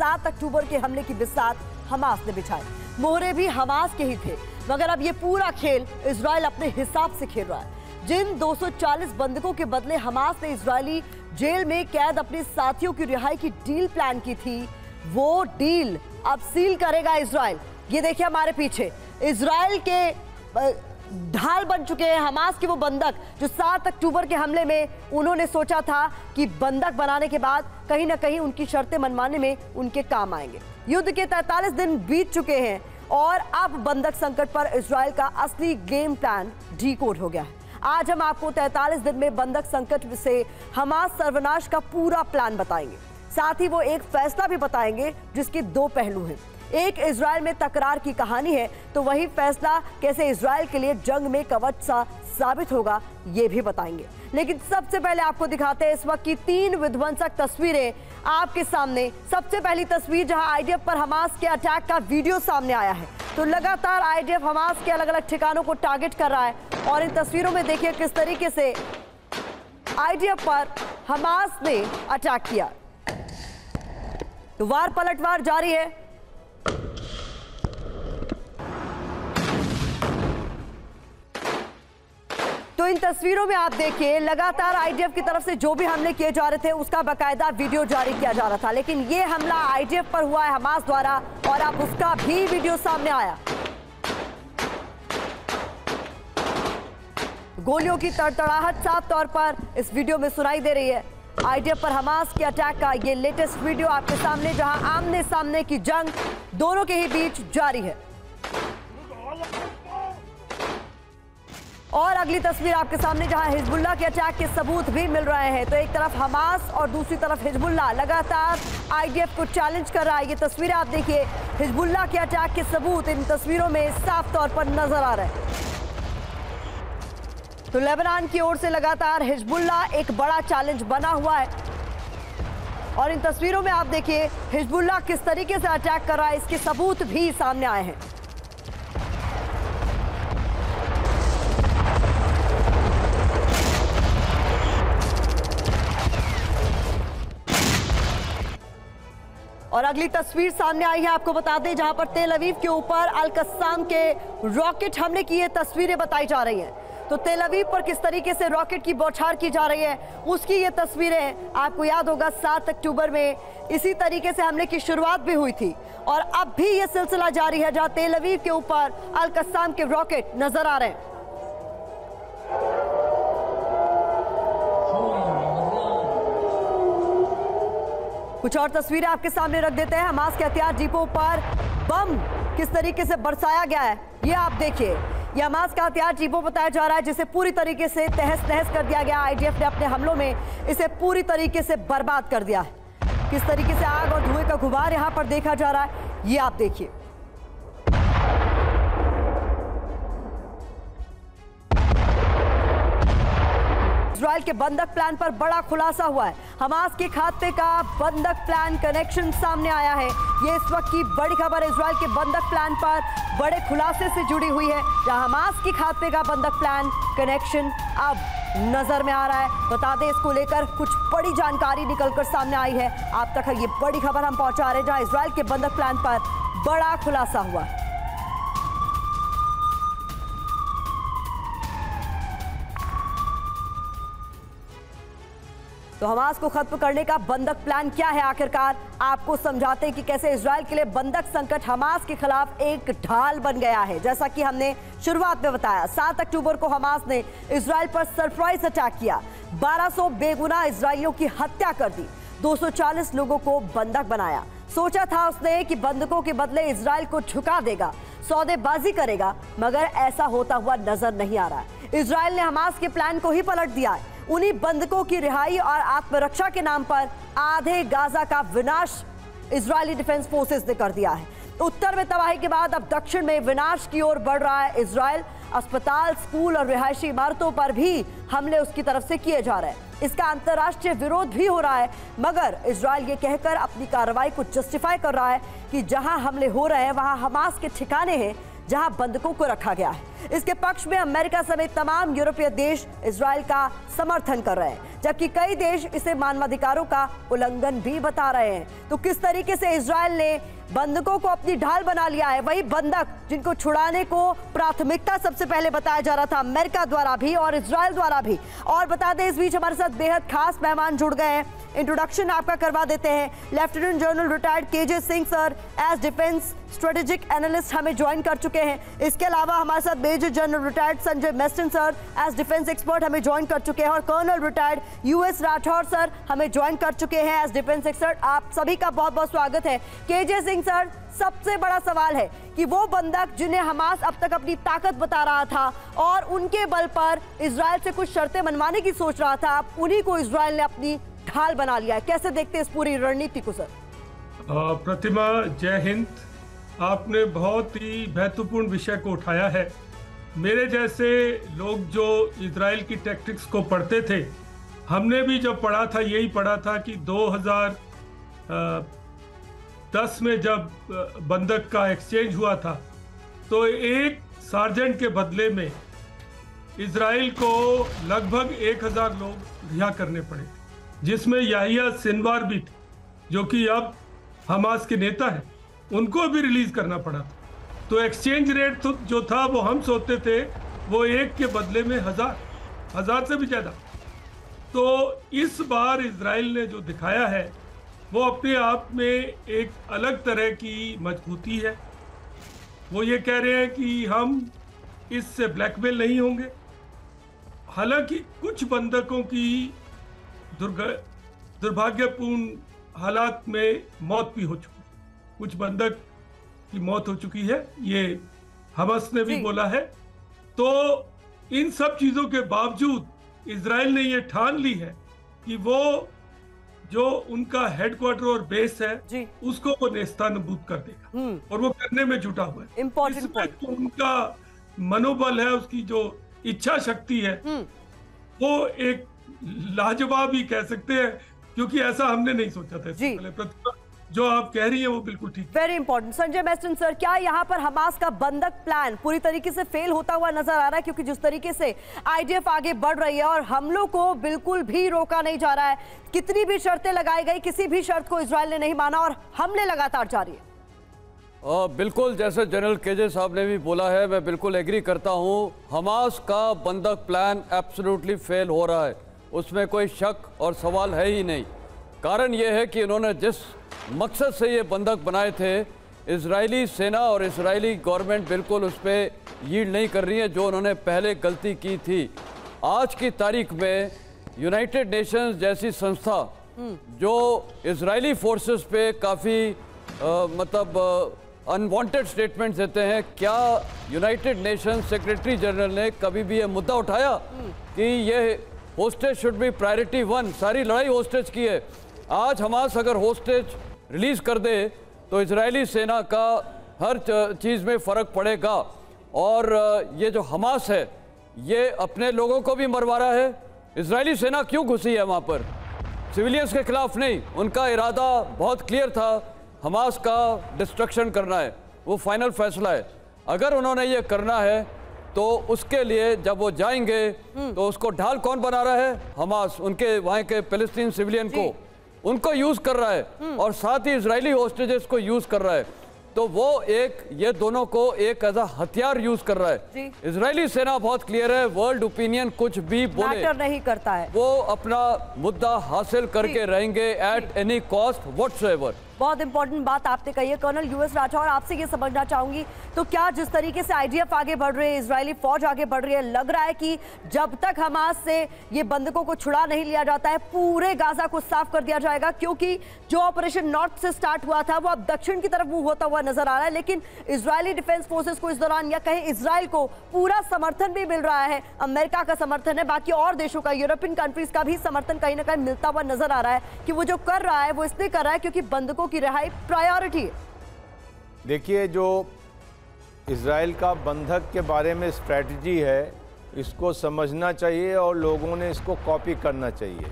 7 अक्टूबर के हमले की बिसात हमास ने बिछाई। मोहरे भी हमास के ही थे, मगर अब ये पूरा खेल इजराइल अपने हिसाब से खेल रहा है। जिन 240 बंधकों के बदले हमास ने इजरायली जेल में कैद अपने साथियों की रिहाई की डील प्लान की थी, वो डील अब सील करेगा इजराइल। ये देखिए हमारे पीछे इजराइल के ढाल बन चुके हैं हमास के वो बंधक जो 7 अक्टूबर के हमले में उन्होंने सोचा था कि बंधक बनाने के बाद कहीं ना कहीं उनकी शर्तें मनवाने में उनके काम आएंगे। युद्ध के 43 दिन बीत चुके हैं और अब बंधक संकट पर इजराइल का असली गेम प्लान डीकोड हो गया है। आज हम आपको 43 दिन में बंधक संकट से हमास सर्वनाश का पूरा प्लान बताएंगे। साथ ही वो एक फैसला भी बताएंगे जिसके दो पहलू हैं। एक इजराइल में तकरार की कहानी है, तो वही फैसला कैसे इजराइल के लिए जंग में कवच सा साबित होगा ये भी बताएंगे। लेकिन सबसे पहले आपको दिखाते हैं इस वक्त की 3 विध्वंसक तस्वीरें आपके सामने। सबसे पहली तस्वीर जहां आईडीएफ पर हमास के अटैक का वीडियो सामने आया है। तो लगातार आईडीएफ हमास के अलग अलग ठिकानों को टारगेट कर रहा है और इन तस्वीरों में देखिए किस तरीके से आईडीएफ पर हमास ने अटैक किया। तो वार पलटवार जारी है। तो इन तस्वीरों में आप देखिए लगातार आईडीएफ की तरफ से जो भी हमले किए जा रहे थे उसका बाकायदा वीडियो जारी किया जा रहा था, लेकिन ये हमला आईडीएफ पर हुआ है हमास द्वारा और अब उसका भी वीडियो सामने आया। गोलियों की तड़तड़ाहट साफ तौर पर इस वीडियो में सुनाई दे रही है। आईडीएफ पर हमास के अटैक का ये लेटेस्ट वीडियो आपके सामने, जहां आमने सामने की जंग दोनों के ही बीच जारी है। और अगली तस्वीर आपके सामने जहां हिजबुल्लाह के अटैक के सबूत भी मिल रहे हैं। तो एक तरफ हमास और दूसरी तरफ हिजबुल्लाह लगातार आईडीएफ को चैलेंज कर रहा है। ये तस्वीरें आप देखिए, हिजबुल्लाह के अटैक के सबूत इन तस्वीरों में साफ तौर पर नजर आ रहे हैं। तो लेबनान की ओर से लगातार हिजबुल्लाह एक बड़ा चैलेंज बना हुआ है और इन तस्वीरों में आप देखिए हिजबुल्लाह किस तरीके से अटैक कर रहा है, इसके सबूत भी सामने आए हैं। और अगली तस्वीर सामने आई है, आपको बता दें जहां पर तेल अवीव के ऊपर अल कस्साम के रॉकेट हमले की ये तस्वीरें बताई जा रही हैं। तो तेल अवीव पर किस तरीके से रॉकेट की बौछार की जा रही है उसकी ये तस्वीरें आपको याद होगा 7 अक्टूबर में इसी तरीके से हमले की शुरुआत भी हुई थी और अब भी ये सिलसिला जारी है जहां तेल अवीव के ऊपर अल कस्साम के रॉकेट नजर आ रहे हैं। कुछ और तस्वीरें आपके सामने रख देते हैं। हमास के हथियार डिपो पर बम किस तरीके से बरसाया गया है ये आप देखिए। यह हमास का हथियार डिपो बताया जा रहा है जिसे पूरी तरीके से तहस नहस कर दिया गया। आईडीएफ ने अपने हमलों में इसे पूरी तरीके से बर्बाद कर दिया है। किस तरीके से आग और धुएं का गुबार यहां पर देखा जा रहा है ये आप देखिए। इजराइल के बंधक प्लान पर बड़ा खुलासा हुआ है। हमास के खाते का बंधक प्लान कनेक्शन सामने आया है। ये इस वक्त की बड़ी खबर इजराइल के बंधक प्लान पर बड़े खुलासे से जुड़ी हुई है, जहां हमास के खाते का बंधक प्लान कनेक्शन अब नजर में आ रहा है। बता दें इसको लेकर कुछ बड़ी जानकारी निकलकर सामने आई है। आप तक ये बड़ी खबर हम पहुंचा रहे हैं जहां इजराइल के बंधक प्लान पर बड़ा खुलासा हुआ। तो हमास को खत्म करने का बंधक प्लान क्या है आखिरकार, आपको समझाते हैं कि कैसे इजराइल के लिए बंधक संकट हमास के खिलाफ एक ढाल बन गया है। जैसा कि हमने शुरुआत में बताया, 7 अक्टूबर को हमास ने इजराइल पर सरप्राइज अटैक किया, 1200 बेगुनाह इजरायलियों की हत्या कर दी, 240 लोगों को बंधक बनाया। सोचा था उसने कि बंधकों के बदले इजराइल को झुका देगा, सौदेबाजी करेगा, मगर ऐसा होता हुआ नजर नहीं आ रहा है। इजराइल ने हमास के प्लान को ही पलट दिया है। उन्हीं बंधकों की रिहाई और आत्मरक्षा के नाम पर आधे गाजा का विनाश इजरायली डिफेंस फोर्सेस ने कर दिया है। उत्तर में तबाही के बाद अब दक्षिण में विनाश की ओर बढ़ रहा है इजराइल। अस्पताल, स्कूल और रिहायशी इमारतों पर भी हमले उसकी तरफ से किए जा रहे हैं। इसका अंतर्राष्ट्रीय विरोध भी हो रहा है, मगर इजराइल ये कहकर अपनी कार्रवाई को जस्टिफाई कर रहा है कि जहां हमले हो रहे हैं वहां हमास के ठिकाने हैं जहां बंधकों को रखा गया है। इसके पक्ष में अमेरिका समेत तमाम यूरोपीय देश इजराइल का समर्थन कर रहे हैं, जबकि कई देश इसे मानवाधिकारों का उल्लंघन भी बता रहे हैं। तो किस तरीके से इजराइल ने बंधकों को अपनी ढाल बना लिया है, वही बंधक जिनको छुड़ाने को प्राथमिकता सबसे पहले बताया जा रहा था अमेरिका द्वारा भी और इजराइल द्वारा भी। और बता दें, इस बीच हमारे साथ बेहद खास मेहमान जुड़ गए हैं, इंट्रोडक्शन आपका करवा देते हैं। Lieutenant general retired KJ Singh sir as defence strategic analyst हमें ज्वाइन कर चुके हैं। इसके अलावा हमारे साथ major general retired Sanjay Meston sir as defence expert हमें ज्वाइन कर चुके हैं और colonel retired US Rathore sir हमें ज्वाइन कर चुके हैं एज डिफेंस एक्सपर्ट। आप सभी का बहुत बहुत स्वागत है। केजे सिंह सर, सबसे बड़ा सवाल है कि वो बंधक जिन्हें हमास अब तक अपनी ताकत बता रहा था और उनके बल पर इजराइल से कुछ शर्तें मनवाने की सोच रहा था, अब उन्हीं को इजराइल ने अपनी ढाल बना लिया है। कैसे देखते हैं इस पूरी रणनीति को सर? प्रतिमा, जय हिंद। आपने बहुत ही महत्वपूर्ण विषय को उठाया है। मेरे जैसे लोग जो इजराइल की टैक्टिक्स को पढ़ते थे, हमने भी जब पढ़ा था यही पढ़ा था कि 2010 में जब बंधक का एक्सचेंज हुआ था तो एक सार्जेंट के बदले में इजराइल को लगभग 1000 लोग रिहा करने पड़े थे, जिसमें याहिया सिनवार भी थे जो कि अब हमास के नेता हैं, उनको भी रिलीज करना पड़ा था। तो एक्सचेंज रेट तो जो था वो हम सोचते थे वो एक के बदले में 1000 से भी ज़्यादा। तो इस बार इजराइल ने जो दिखाया है वो अपने आप में एक अलग तरह की मजबूती है। वो ये कह रहे हैं कि हम इससे ब्लैकमेल नहीं होंगे। हालांकि कुछ बंधकों की दुर्भाग्यपूर्ण हालात में मौत भी हो चुकी है, कुछ बंधक की मौत हो चुकी है, ये हमास ने भी बोला है। तो इन सब चीज़ों के बावजूद इजराइल ने ये ठान ली है कि वो जो उनका हेडक्वार्टर और बेस है उसको वो नेस्तानाबूद कर देगा और वो करने में जुटा हुआ है। इम्पोर्टेंट पॉइंट, तो उनका मनोबल है, उसकी जो इच्छा शक्ति है वो एक लाजवाब ही कह सकते हैं, क्योंकि ऐसा हमने नहीं सोचा था इससे पहले। प्रतिभा, जो आप कह रही हैं वो बिल्कुल ठीक। Very important. Sanjay Meston sir, क्या यहाँ पर हमास का बंधक प्लान पूरी तरीके से फेल होता हुआ नजर आ रहा है? क्योंकि जिस तरीके से आईडीएफ आगे बढ़ रही है और हमलों को बिल्कुल भी रोका नहीं जा रहा है, कितनी भी शर्तें लगाई गई, किसी भी शर्त को इजराइल ने नहीं माना और हमले लगातार जारी है। बिल्कुल, जैसे जनरल केजे साहब ने भी बोला है, मैं बिल्कुल एग्री करता हूँ। हमास का बंधक प्लान एब्सोल्युटली फेल हो रहा है, उसमें कोई शक और सवाल है ही नहीं। कारण ये है कि उन्होंने जिस मकसद से ये बंधक बनाए थे, इजरायली सेना और इजरायली गवर्नमेंट बिल्कुल उस पर यील्ड नहीं कर रही है जो उन्होंने पहले गलती की थी। आज की तारीख में यूनाइटेड नेशंस जैसी संस्था जो इजरायली फोर्सेस पे काफ़ी अनवांटेड स्टेटमेंट्स देते हैं, क्या यूनाइटेड नेशंस सेक्रेटरी जनरल ने कभी भी ये मुद्दा उठाया कि ये होस्टेज शुड बी प्रायोरिटी 1? सारी लड़ाई होस्टेज की है। आज हमास अगर होस्टेज रिलीज कर दे तो इजरायली सेना का हर चीज़ में फ़र्क पड़ेगा। और ये जो हमास है ये अपने लोगों को भी मरवा रहा है। इजरायली सेना क्यों घुसी है वहाँ पर? सिविलियंस के खिलाफ नहीं, उनका इरादा बहुत क्लियर था, हमास का डिस्ट्रक्शन करना है, वो फाइनल फैसला है। अगर उन्होंने ये करना है तो उसके लिए जब वो जाएंगे तो उसको ढाल कौन बना रहा है? हमास, उनके वहाँ के पैलेस्टीन सिविलियन को, उनको यूज कर रहा है और साथ ही इजरायली होस्टेजेस को यूज कर रहा है। तो वो ये दोनों को एक एज हथियार यूज कर रहा है। इजरायली सेना बहुत क्लियर है, वर्ल्ड ओपिनियन कुछ भी बोले नहीं करता है, वो अपना मुद्दा हासिल करके रहेंगे एट एनी कॉस्ट व्हाटसोएवर। बहुत इंपॉर्टेंट बात आपने कही है। कर्नल यूएस राठौर, आपसे ये समझना चाहूंगी, तो क्या जिस तरीके से आईडीएफ आगे बढ़ रही है, इजरायली फौज आगे बढ़ रही है, लग रहा है कि जब तक हमास से ये बंधकों को छुड़ा नहीं लिया जाता है पूरे गाजा को साफ कर दिया जाएगा? क्योंकि जो ऑपरेशन नॉर्थ से स्टार्ट हुआ था वो अब दक्षिण की तरफ मूव होता हुआ नजर आ रहा है, लेकिन इजरायली डिफेंस फोर्सेस को इस दौरान, या कहीं इजराइल को पूरा समर्थन भी मिल रहा है। अमेरिका का समर्थन है, बाकी और देशों का, यूरोपियन कंट्रीज का भी समर्थन कहीं ना कहीं मिलता हुआ नजर आ रहा है कि वो जो कर रहा है वो इसलिए कर रहा है क्योंकि बंधकों की रिहाई प्रायोरिटी है। देखिए, जो इजराइल का बंधक के बारे में स्ट्रैटेजी है, इसको समझना चाहिए और लोगों ने इसको कॉपी करना चाहिए।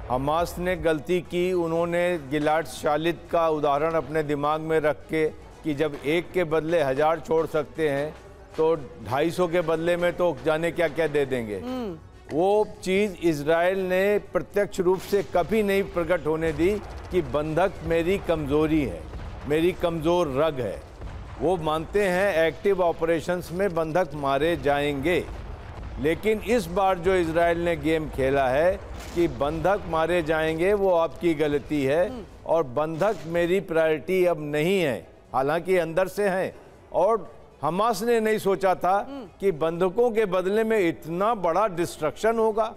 हमास ने गलती की, उन्होंने गिलाड शालित का उदाहरण अपने दिमाग में रख के कि जब एक के बदले 1000 छोड़ सकते हैं तो 250 के बदले में तो जाने क्या क्या दे देंगे। वो चीज इजराइल ने प्रत्यक्ष रूप से कभी नहीं प्रकट होने दी कि बंधक मेरी कमजोरी है, मेरी कमजोर रग है। वो मानते हैं एक्टिव ऑपरेशंस में बंधक मारे जाएंगे, लेकिन इस बार जो इजराइल ने गेम खेला है कि बंधक मारे जाएंगे, वो आपकी गलती है और बंधक मेरी प्रायोरिटी अब नहीं है। हालांकि अंदर से हैं, और हमास ने नहीं सोचा था कि बंधकों के बदले में इतना बड़ा डिस्ट्रक्शन होगा।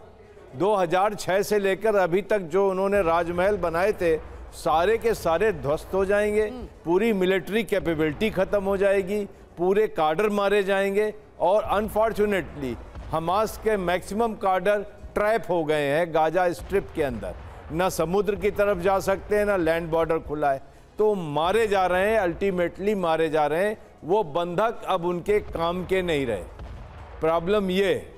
2006 से लेकर अभी तक जो उन्होंने राजमहल बनाए थे सारे के सारे ध्वस्त हो जाएंगे, पूरी मिलिट्री कैपेबिलिटी खत्म हो जाएगी, पूरे कार्डर मारे जाएंगे, और अनफॉर्चुनेटली हमास के मैक्सिमम कार्डर ट्रैप हो गए हैं गाजा स्ट्रिप के अंदर। न समुद्र की तरफ जा सकते हैं, न लैंड बॉर्डर खुला है, तो मारे जा रहे हैं, अल्टीमेटली मारे जा रहे हैं। वो बंधक अब उनके काम के नहीं रहे। प्रॉब्लम ये,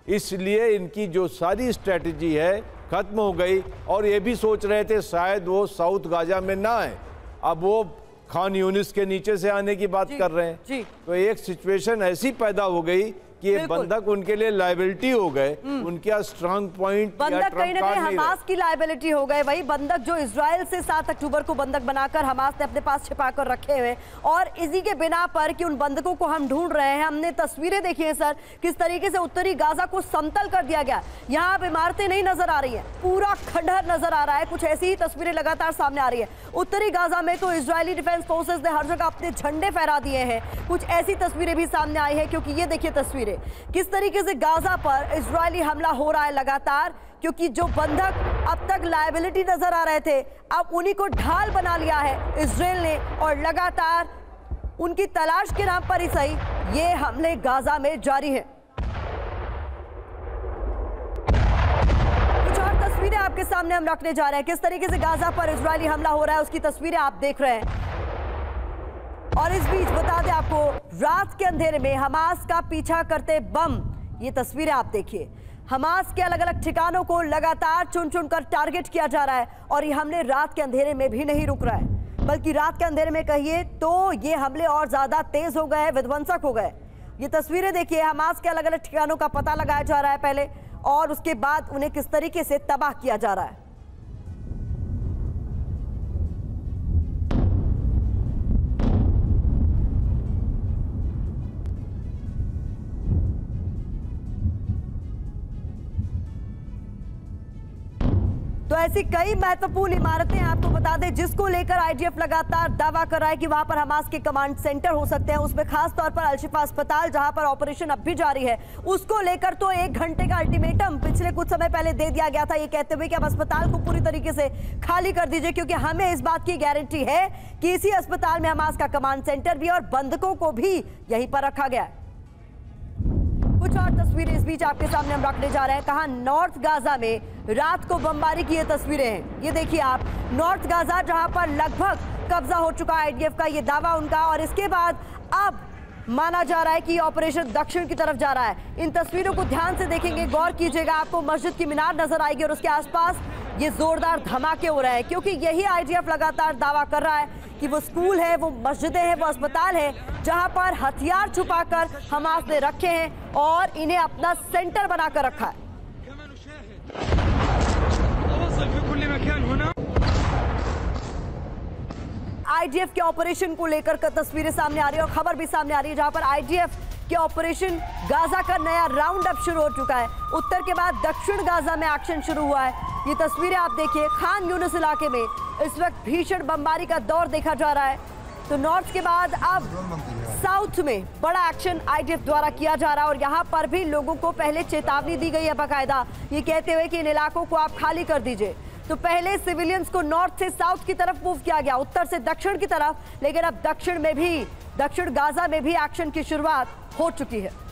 इसलिए इनकी जो सारी स्ट्रेटजी है खत्म हो गई। और ये भी सोच रहे थे शायद वो साउथ गाजा में ना आए, अब वो खान यूनिस के नीचे से आने की बात कर रहे हैं। तो एक सिचुएशन ऐसी पैदा हो गई कि ये बंधक उनके लिए लायबिलिटी हो गए, उनका स्ट्रांग पॉइंट बंधक कहीं ना कहीं हमास की लायबिलिटी हो गए। वही बंधक जो इजराइल से 7 अक्टूबर को बंधक बनाकर हमास ने अपने पास छिपा कर रखे हुए, और इसी के बिना पर कि उन बंधकों को हम ढूंढ रहे हैं। हमने तस्वीरें देखी है सर, किस तरीके से उत्तरी गाजा को समतल कर दिया गया। यहाँ अब इमारतें नहीं नजर आ रही है, पूरा खंडहर नजर आ रहा है। कुछ ऐसी ही तस्वीरें लगातार सामने आ रही है। उत्तरी गाजा में तो इजरायली डिफेंस फोर्सेस ने हर जगह अपने झंडे फहरा दिए हैं। कुछ ऐसी तस्वीरें भी सामने आई है, क्योंकि ये देखिए तस्वीरें किस तरीके से गाजा पर इजरायली हमला हो रहा है लगातार। क्योंकि जो बंधक अब तक लायबिलिटी नजर आ रहे थे, अब उन्हीं को ढाल बना लिया है इजराइल ने, और लगातार उनकी तलाश के नाम पर ही सही ये हमले गाजा में जारी हैं। कुछ और तस्वीरें आपके सामने हम रखने जा रहे हैं, किस तरीके से गाजा पर इजरायली हमला हो रहा है उसकी तस्वीरें आप देख रहे हैं। और इस बीच बता दें आपको, रात के अंधेरे में हमास का पीछा करते बम, ये तस्वीरें आप देखिए। हमास के अलग अलग ठिकानों को लगातार चुन चुन कर टारगेट किया जा रहा है, और ये हमले रात के अंधेरे में भी नहीं रुक रहा है, बल्कि रात के अंधेरे में कहिए तो ये हमले और ज्यादा तेज हो गए, विध्वंसक हो गए। ये तस्वीरें देखिए, हमास के अलग अलग ठिकानों का पता लगाया जा रहा है पहले, और उसके बाद उन्हें किस तरीके से तबाह किया जा रहा है। तो ऐसी कई महत्वपूर्ण इमारतें आपको बता दें जिसको लेकर आईडीएफ लगातार दावा कर रहा है कि वहां पर हमास के कमांड सेंटर हो सकते हैं। उसमें खास तौर पर अल-शिफा अस्पताल, जहां पर ऑपरेशन अब भी जारी है, उसको लेकर तो 1 घंटे का अल्टीमेटम पिछले कुछ समय पहले दे दिया गया था, ये कहते हुए कि अब अस्पताल को पूरी तरीके से खाली कर दीजिए, क्योंकि हमें इस बात की गारंटी है कि इसी अस्पताल में हमास का कमांड सेंटर भी और बंधकों को भी यहीं पर रखा गया है। कुछ और तस्वीरें इस बीच आपके सामने हम रखने जा रहे हैं। कहां नॉर्थ गाजा में रात को बमबारी की ये तस्वीरें हैं, ये देखिए आप, नॉर्थ गाजा जहां पर लगभग कब्जा हो चुका है आईडीएफ का, ये दावा उनका। और इसके बाद अब माना जा रहा है कि ऑपरेशन दक्षिण की तरफ जा रहा है। इन तस्वीरों को ध्यान से देखेंगे, गौर कीजिएगा, आपको मस्जिद की मीनार नजर आएगी और उसके आसपास ये जोरदार धमाके हो रहे हैं, क्योंकि यही आईडीएफ लगातार दावा कर रहा है कि वो स्कूल है, वो मस्जिदें हैं, वो अस्पताल है जहां पर हथियार छुपाकर हमास ने रखे हैं और इन्हें अपना सेंटर बनाकर रखा है। आईडीएफ के ऑपरेशन को लेकर तस्वीरें सामने आ रही है और खबर भी सामने आ रही है, जहां पर आईडीएफ के ऑपरेशन गाजा का नया राउंड अप शुरू हो चुका है। उत्तर के बाद दक्षिण गाजा में एक्शन शुरू हुआ है। ये तस्वीरें आप देखिए, खान यूनिस इलाके में इस वक्त भीषण बमबारी का दौर देखा जा रहा है। तो नॉर्थ के बाद अब साउथ में बड़ा एक्शन आईडीएफ द्वारा किया जा रहा है, और यहाँ पर भी लोगों को पहले चेतावनी दी गई है बाकायदा, ये कहते हुए कि इन इलाकों को आप खाली कर दीजिए। तो पहले सिविलियंस को नॉर्थ से साउथ की तरफ मूव किया गया, उत्तर से दक्षिण की तरफ, लेकिन अब दक्षिण में भी, दक्षिण गाजा में भी एक्शन की शुरुआत हो चुकी है।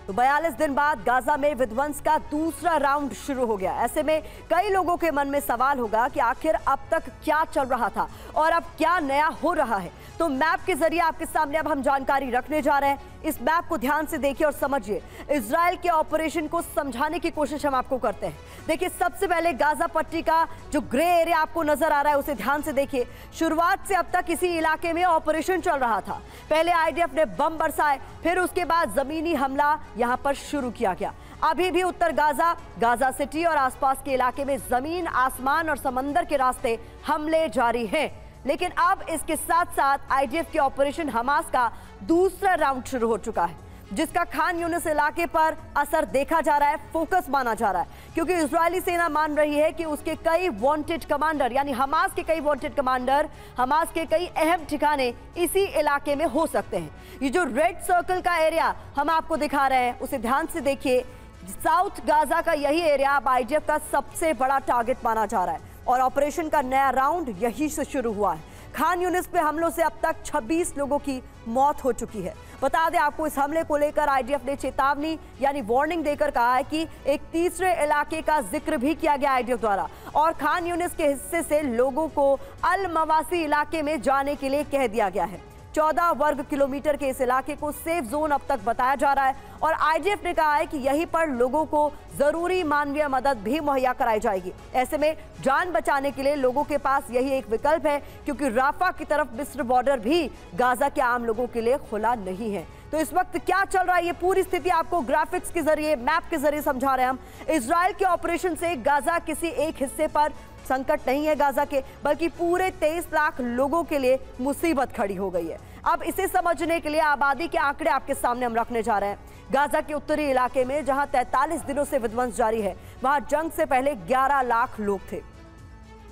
तो 42 दिन बाद गाजा में विध्वंस का दूसरा राउंड शुरू हो गया। ऐसे में कई लोगों के मन में सवाल होगा कि आखिर अब तक क्या चल रहा था और अब क्या नया हो रहा है। तो मैप के जरिए आपके सामने अब हम जानकारी रखने जा रहे हैं। इस मैप को ध्यान से देखिए और समझिए। इजराइल के ऑपरेशन को समझाने की कोशिश हम आपको करते हैं। देखिए, सबसे पहले गाजा पट्टी का जो ग्रे एरिया आपको नजर आ रहा है उसे ध्यान से देखिए। शुरुआत से अब तक इसी इलाके में ऑपरेशन चल रहा था। पहले आईडीएफ ने बम बरसाए, फिर उसके बाद जमीनी हमला यहां पर शुरू किया गया। अभी भी उत्तर गाजा सिटी और आसपास के इलाके में जमीन, आसमान और समंदर के रास्ते हमले जारी हैं। लेकिन अब इसके साथ साथ आईडीएफ के ऑपरेशन हमास का दूसरा राउंड शुरू हो चुका है, जिसका खान यूनिस इलाके पर असर देखा जा रहा है, फोकस माना जा रहा है, क्योंकि इजरायली सेना मान रही है कि उसके कई वांटेड कमांडर, यानी हमास के कई वांटेड कमांडर, हमास के कई अहम ठिकाने इसी इलाके में हो सकते हैं। ये जो रेड सर्कल का एरिया हम आपको दिखा रहे हैं उसे ध्यान से देखिए। साउथ गाजा का यही एरिया अब आईडीएफ का सबसे बड़ा टारगेट माना जा रहा है और ऑपरेशन का नया राउंड यहीं से शुरू हुआ है। खान यूनिस पे हमलों से अब तक 26 लोगों की मौत हो चुकी है। बता दें आपको, इस हमले को लेकर आईडीएफ ने चेतावनी यानी वार्निंग देकर कहा है कि एक तीसरे इलाके का जिक्र भी किया गया आईडीएफ द्वारा और खान यूनिस के हिस्से से लोगों को अल मवासी इलाके में जाने के लिए कह दिया गया है। 14 वर्ग किलोमीटर के इस इलाके को सेफ जोन अब तक बताया जा रहा है और आईडीएफ ने कहा है कि यहीं पर लोगों को जरूरी मानवीय मदद भी मुहैया कराई जाएगी। ऐसे में जान बचाने के लिए लोगों के पास यही एक विकल्प है, क्योंकि राफा की तरफ मिस्र बॉर्डर भी गाजा के आम लोगों के लिए खुला नहीं है। तो इस वक्त क्या चल रहा है, ये पूरी स्थिति आपको ग्राफिक्स के जरिए, मैप के जरिए समझा रहे हैं हम। इजराइल के ऑपरेशन से गाजा किसी एक हिस्से पर संकट नहीं है गाजा के, बल्कि पूरे 23 लाख लोगों के लिए मुसीबत खड़ी हो गई है। अब इसे समझने के लिए आबादी के आंकड़े आपके सामने हम रखने जा रहे हैं। गाजा के उत्तरी इलाके में जहां 43 दिनों से विध्वंस जारी है, वहां जंग से पहले 11 लाख लोग थे,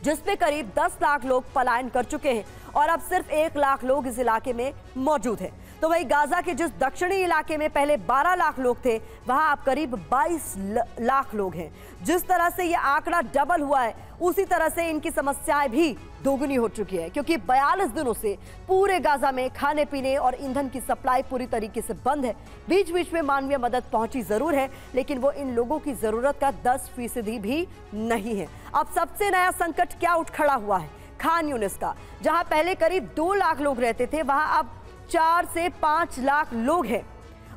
जिसमें करीब 10 लाख लोग पलायन कर चुके हैं और अब सिर्फ 1 लाख लोग इस इलाके में मौजूद हैं। तो वही गाजा के जिस दक्षिणी इलाके में पहले 12 लाख लोग थे, वहां अब करीब 22 लाख लोग हैं। जिस तरह से ये आंकड़ा डबल हुआ है, उसी तरह से इनकी समस्याएं भी दोगुनी हो चुकी है, क्योंकि 42 दिनों से पूरे गाजा में खाने पीने और ईंधन की सप्लाई पूरी तरीके से बंद है। बीच बीच में मानवीय मदद पहुंची जरूर है, लेकिन वो इन लोगों की जरूरत का 10% भी नहीं है। अब सबसे नया संकट क्या उठ खड़ा हुआ है, खान यूनिस का, जहां पहले करीब 2 लाख लोग रहते थे, वहां अब 4 से 5 लाख लोग हैं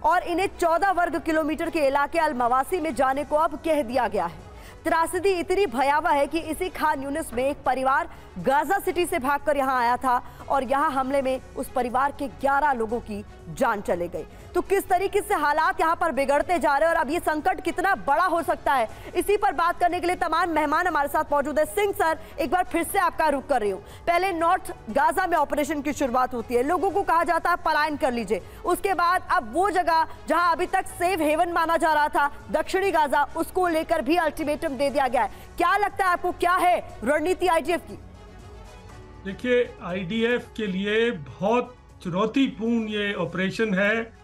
और इन्हें 14 वर्ग किलोमीटर के इलाके अल मवासी में जाने को अब कह दिया गया है। त्रासदी इतनी भयावह है कि इसी खान यूनिस में एक परिवार गाजा सिटी से भागकर यहां आया था और यहां हमले में उस परिवार के 11 लोगों की जान चली गई। तो किस तरीके से हालात यहां पर बिगड़ते जा रहे हैं और अब ये संकट कितना बड़ा हो सकता है, इसी पर बात करने के लिए तमाम मेहमान हमारे साथ मौजूद है। सिंह सर, एक बार फिर से आपका रुख कर रही हूँ। पहले नॉर्थ गाजा में ऑपरेशन की शुरुआत होती है, लोगों को कहा जाता है पलायन कर लीजिए। उसके बाद अब वो जगह जहां अभी तक सेफ हेवन माना जा रहा था, दक्षिणी गाजा, उसको लेकर भी अल्टीमेटम दे दिया गया है। क्या लगता है आपको, क्या है रणनीति आईडीएफ की? देखिए, आईडीएफ के लिए बहुत चुनौतीपूर्ण ये ऑपरेशन है।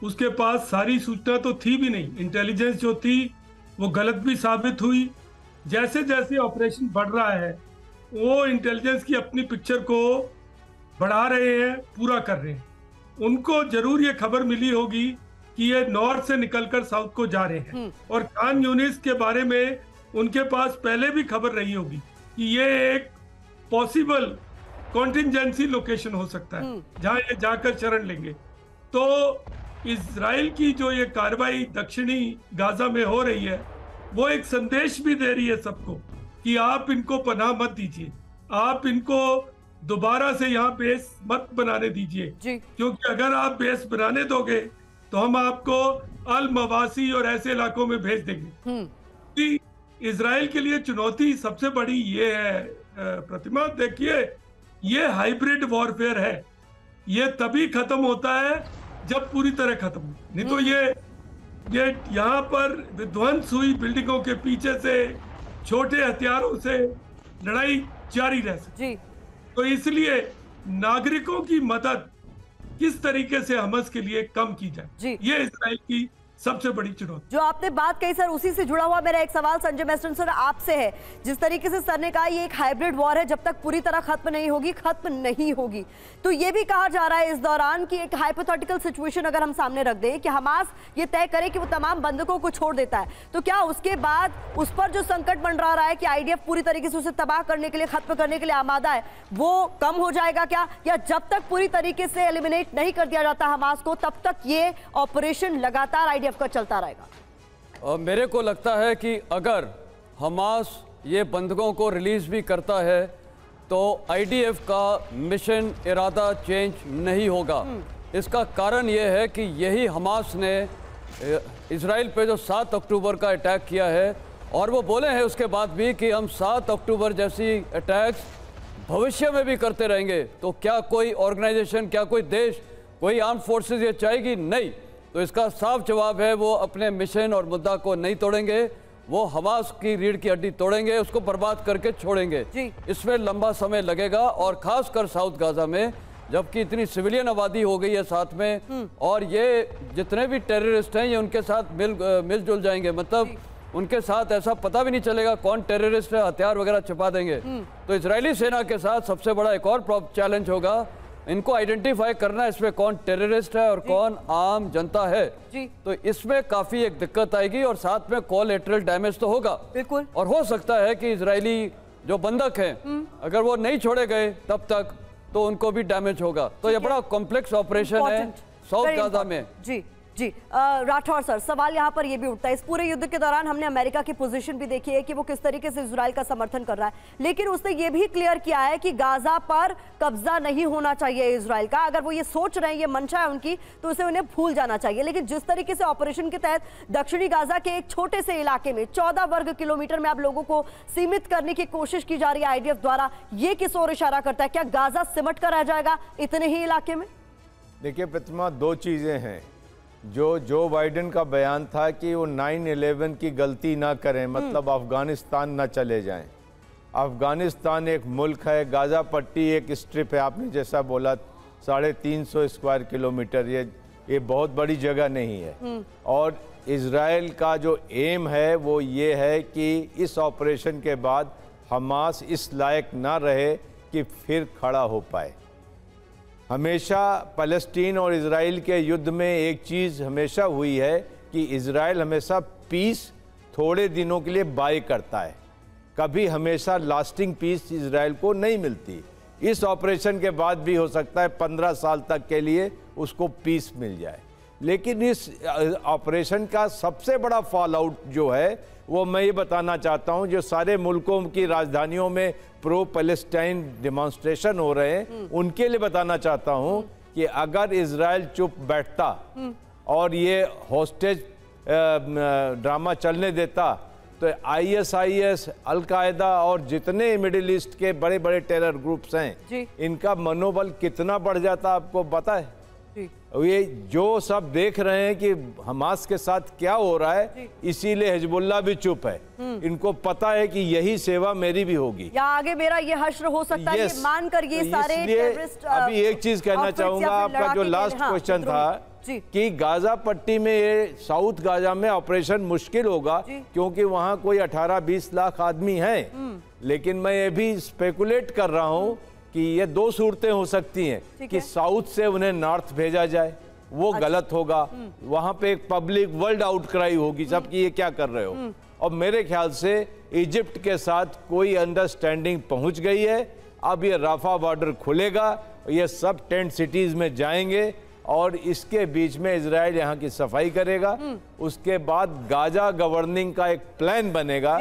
उसके पास सारी सूचना तो थी भी नहीं, इंटेलिजेंस जो थी वो गलत भी साबित हुई। जैसे जैसे ऑपरेशन बढ़ रहा है, वो इंटेलिजेंस की अपनी पिक्चर को बढ़ा रहे हैं, पूरा कर रहे हैं। उनको जरूर ये खबर मिली होगी कि ये नॉर्थ से निकलकर साउथ को जा रहे हैं और खान यूनिस के बारे में उनके पास पहले भी खबर रही होगी कि ये एक पॉसिबल कॉन्टिंजेंसी लोकेशन हो सकता है जहां ये जाकर शरण लेंगे। तो इजराइल की जो ये कार्रवाई दक्षिणी गाजा में हो रही है, वो एक संदेश भी दे रही है सबको कि आप इनको पनाह मत दीजिए, आप इनको दोबारा से यहाँ बेस मत बनाने दीजिए, क्योंकि अगर आप बेस बनाने दोगे तो हम आपको अल मवासी और ऐसे इलाकों में भेज देंगे। कि इजराइल के लिए चुनौती सबसे बड़ी ये है प्रतिमा, देखिए ये हाइब्रिड वॉरफेयर है। ये तभी खत्म होता है जब पूरी तरह खत्म हो, नहीं तो ये यहाँ पर विध्वंस हुई बिल्डिंगों के पीछे से छोटे हथियारों से लड़ाई जारी रह सकती। तो इसलिए नागरिकों की मदद किस तरीके से हमास के लिए कम की जाए, ये इजराइल की सबसे बड़ी चुनौती। जो आपने बात कही सर, उसी से जुड़ा हुआ मेरा एक सवाल संजय मेस्टन सर आपसे है। जिस तरीके से सर ने कहा ये एक हाइब्रिड वॉर है, जब तक पूरी तरह खत्म नहीं होगी, तो ये भी कहा जा रहा है इस दौरान कि एक हाइपोथेटिकल सिचुएशन अगर हम सामने रख दें कि हमास ये तय करे कि वो तमाम बंधकों को छोड़ देता है, तो क्या उसके बाद उस पर जो संकट मंडरा रहा है कि आईडीएफ पूरी तरीके से उसे तबाह करने के लिए, खत्म करने के लिए आमादा है, वो कम हो जाएगा क्या? या जब तक पूरी तरीके से एलिमिनेट नहीं कर दिया जाता हमास को, तब तक ये ऑपरेशन लगातार आईडीएफ का चलता रहेगा? मेरे को लगता है कि अगर हमास ये बंधकों को रिलीज भी करता है तो आईडीएफ का मिशन इरादा चेंज नहीं होगा। इसका कारण ये है कि यही हमास ने इजराइल पे जो 7 अक्टूबर का अटैक किया है, और वो बोले हैं उसके बाद भी कि हम 7 अक्टूबर जैसी अटैक्स भविष्य में भी करते रहेंगे। तो क्या कोई ऑर्गेनाइजेशन, क्या कोई देश, कोई आर्म फोर्सेस ये चाहेगी? नहीं। तो इसका साफ जवाब है वो अपने मिशन और मुद्दा को नहीं तोड़ेंगे, वो हमास की रीढ़ की हड्डी तोड़ेंगे, उसको बर्बाद करके छोड़ेंगे। इसमें लंबा समय लगेगा, और खासकर साउथ गाजा में जबकि इतनी सिविलियन आबादी हो गई है साथ में, और ये जितने भी टेररिस्ट हैं ये उनके साथ मिलजुल जाएंगे। मतलब उनके साथ ऐसा पता भी नहीं चलेगा कौन टेररिस्ट है, हथियार वगैरह छिपा देंगे। तो इजरायली सेना के साथ सबसे बड़ा एक और चैलेंज होगा इनको आइडेंटिफाई करना, इसमें कौन टेररिस्ट है और कौन आम जनता है। तो इसमें काफी एक दिक्कत आएगी, और साथ में कोलैटरल डैमेज तो होगा बिल्कुल। और हो सकता है कि इजरायली जो बंधक हैं अगर वो नहीं छोड़े गए तब तक, तो उनको भी डैमेज होगा। तो ये बड़ा कॉम्प्लेक्स ऑपरेशन है साउथ गाजा में। जी राठौर सर, सवाल यहाँ पर ये भी उठता है, इस पूरे युद्ध के दौरान हमने अमेरिका की पोजीशन भी देखी है कि वो किस तरीके से इजराइल का समर्थन कर रहा है, लेकिन उसने ये भी क्लियर किया है कि गाजा पर कब्जा नहीं होना चाहिए इजराइल का। अगर वो ये सोच रहे हैं, ये मंशा है उनकी, तो उसे उन्हें भूल जाना चाहिए। लेकिन जिस तरीके से ऑपरेशन के तहत दक्षिणी गाजा के एक छोटे से इलाके में 14 वर्ग किलोमीटर में आप लोगों को सीमित करने की कोशिश की जा रही है आईडीएफ द्वारा, ये किस ओर इशारा करता है? क्या गाजा सिमट कर रह जाएगा इतने ही इलाके में? देखिए प्रतिमा, दो चीज़ें हैं। जो बाइडेन का बयान था कि वो 9/11 की गलती ना करें, मतलब अफगानिस्तान ना चले जाएं। अफगानिस्तान एक मुल्क है, गाजा पट्टी एक स्ट्रिप है, आपने जैसा बोला 350 स्क्वायर किलोमीटर, ये बहुत बड़ी जगह नहीं है। और इजराइल का जो एम है वो ये है कि इस ऑपरेशन के बाद हमास इस लायक ना रहे कि फिर खड़ा हो पाए। हमेशा फ़लस्तीन और इजराइल के युद्ध में एक चीज़ हमेशा हुई है कि इजराइल हमेशा पीस थोड़े दिनों के लिए बाय करता है, कभी हमेशा लास्टिंग पीस इजराइल को नहीं मिलती। इस ऑपरेशन के बाद भी हो सकता है 15 साल तक के लिए उसको पीस मिल जाए। लेकिन इस ऑपरेशन का सबसे बड़ा फॉल आउट जो है वो मैं ये बताना चाहता हूँ, जो सारे मुल्कों की राजधानियों में प्रो पैलेस्टाइन डेमोन्स्ट्रेशन हो रहे हैं, उनके लिए बताना चाहता हूँ कि अगर इजराइल चुप बैठता और ये हॉस्टेज ड्रामा चलने देता, तो ISIS, अलकायदा और जितने मिडिल ईस्ट के बड़े बड़े टेरर ग्रुप्स हैं, इनका मनोबल कितना बढ़ जाता आपको पता है? ये जो सब देख रहे हैं कि हमास के साथ क्या हो रहा है, इसीलिए हिजबुल्लाह भी चुप है। इनको पता है कि यही सेवा मेरी भी होगी, या आगे मेरा ये हश्र हो सकता है, ये मानकर ये सारे टेररिस्ट। अभी एक चीज कहना चाहूंगा, आपका जो लास्ट क्वेश्चन था कि गाजा पट्टी में, ये साउथ गाजा में ऑपरेशन मुश्किल होगा क्योंकि वहां कोई 18-20 लाख आदमी हैं। लेकिन मैं ये भी स्पेकुलेट कर रहा हूं कि ये दो सूरतें हो सकती हैं कि साउथ से उन्हें नॉर्थ भेजा जाए, वो गलत होगा, वहां पे एक पब्लिक वर्ल्ड आउटक्राई होगी सब कि ये क्या कर रहे हो। और मेरे ख्याल से इजिप्ट के साथ कोई अंडरस्टैंडिंग पहुंच गई है। अब ये राफा बॉर्डर खुलेगा, ये सब टेंट सिटीज में जाएंगे और इसके बीच में इजराइल यहाँ की सफाई करेगा। उसके बाद गाजा गवर्निंग का एक प्लान बनेगा,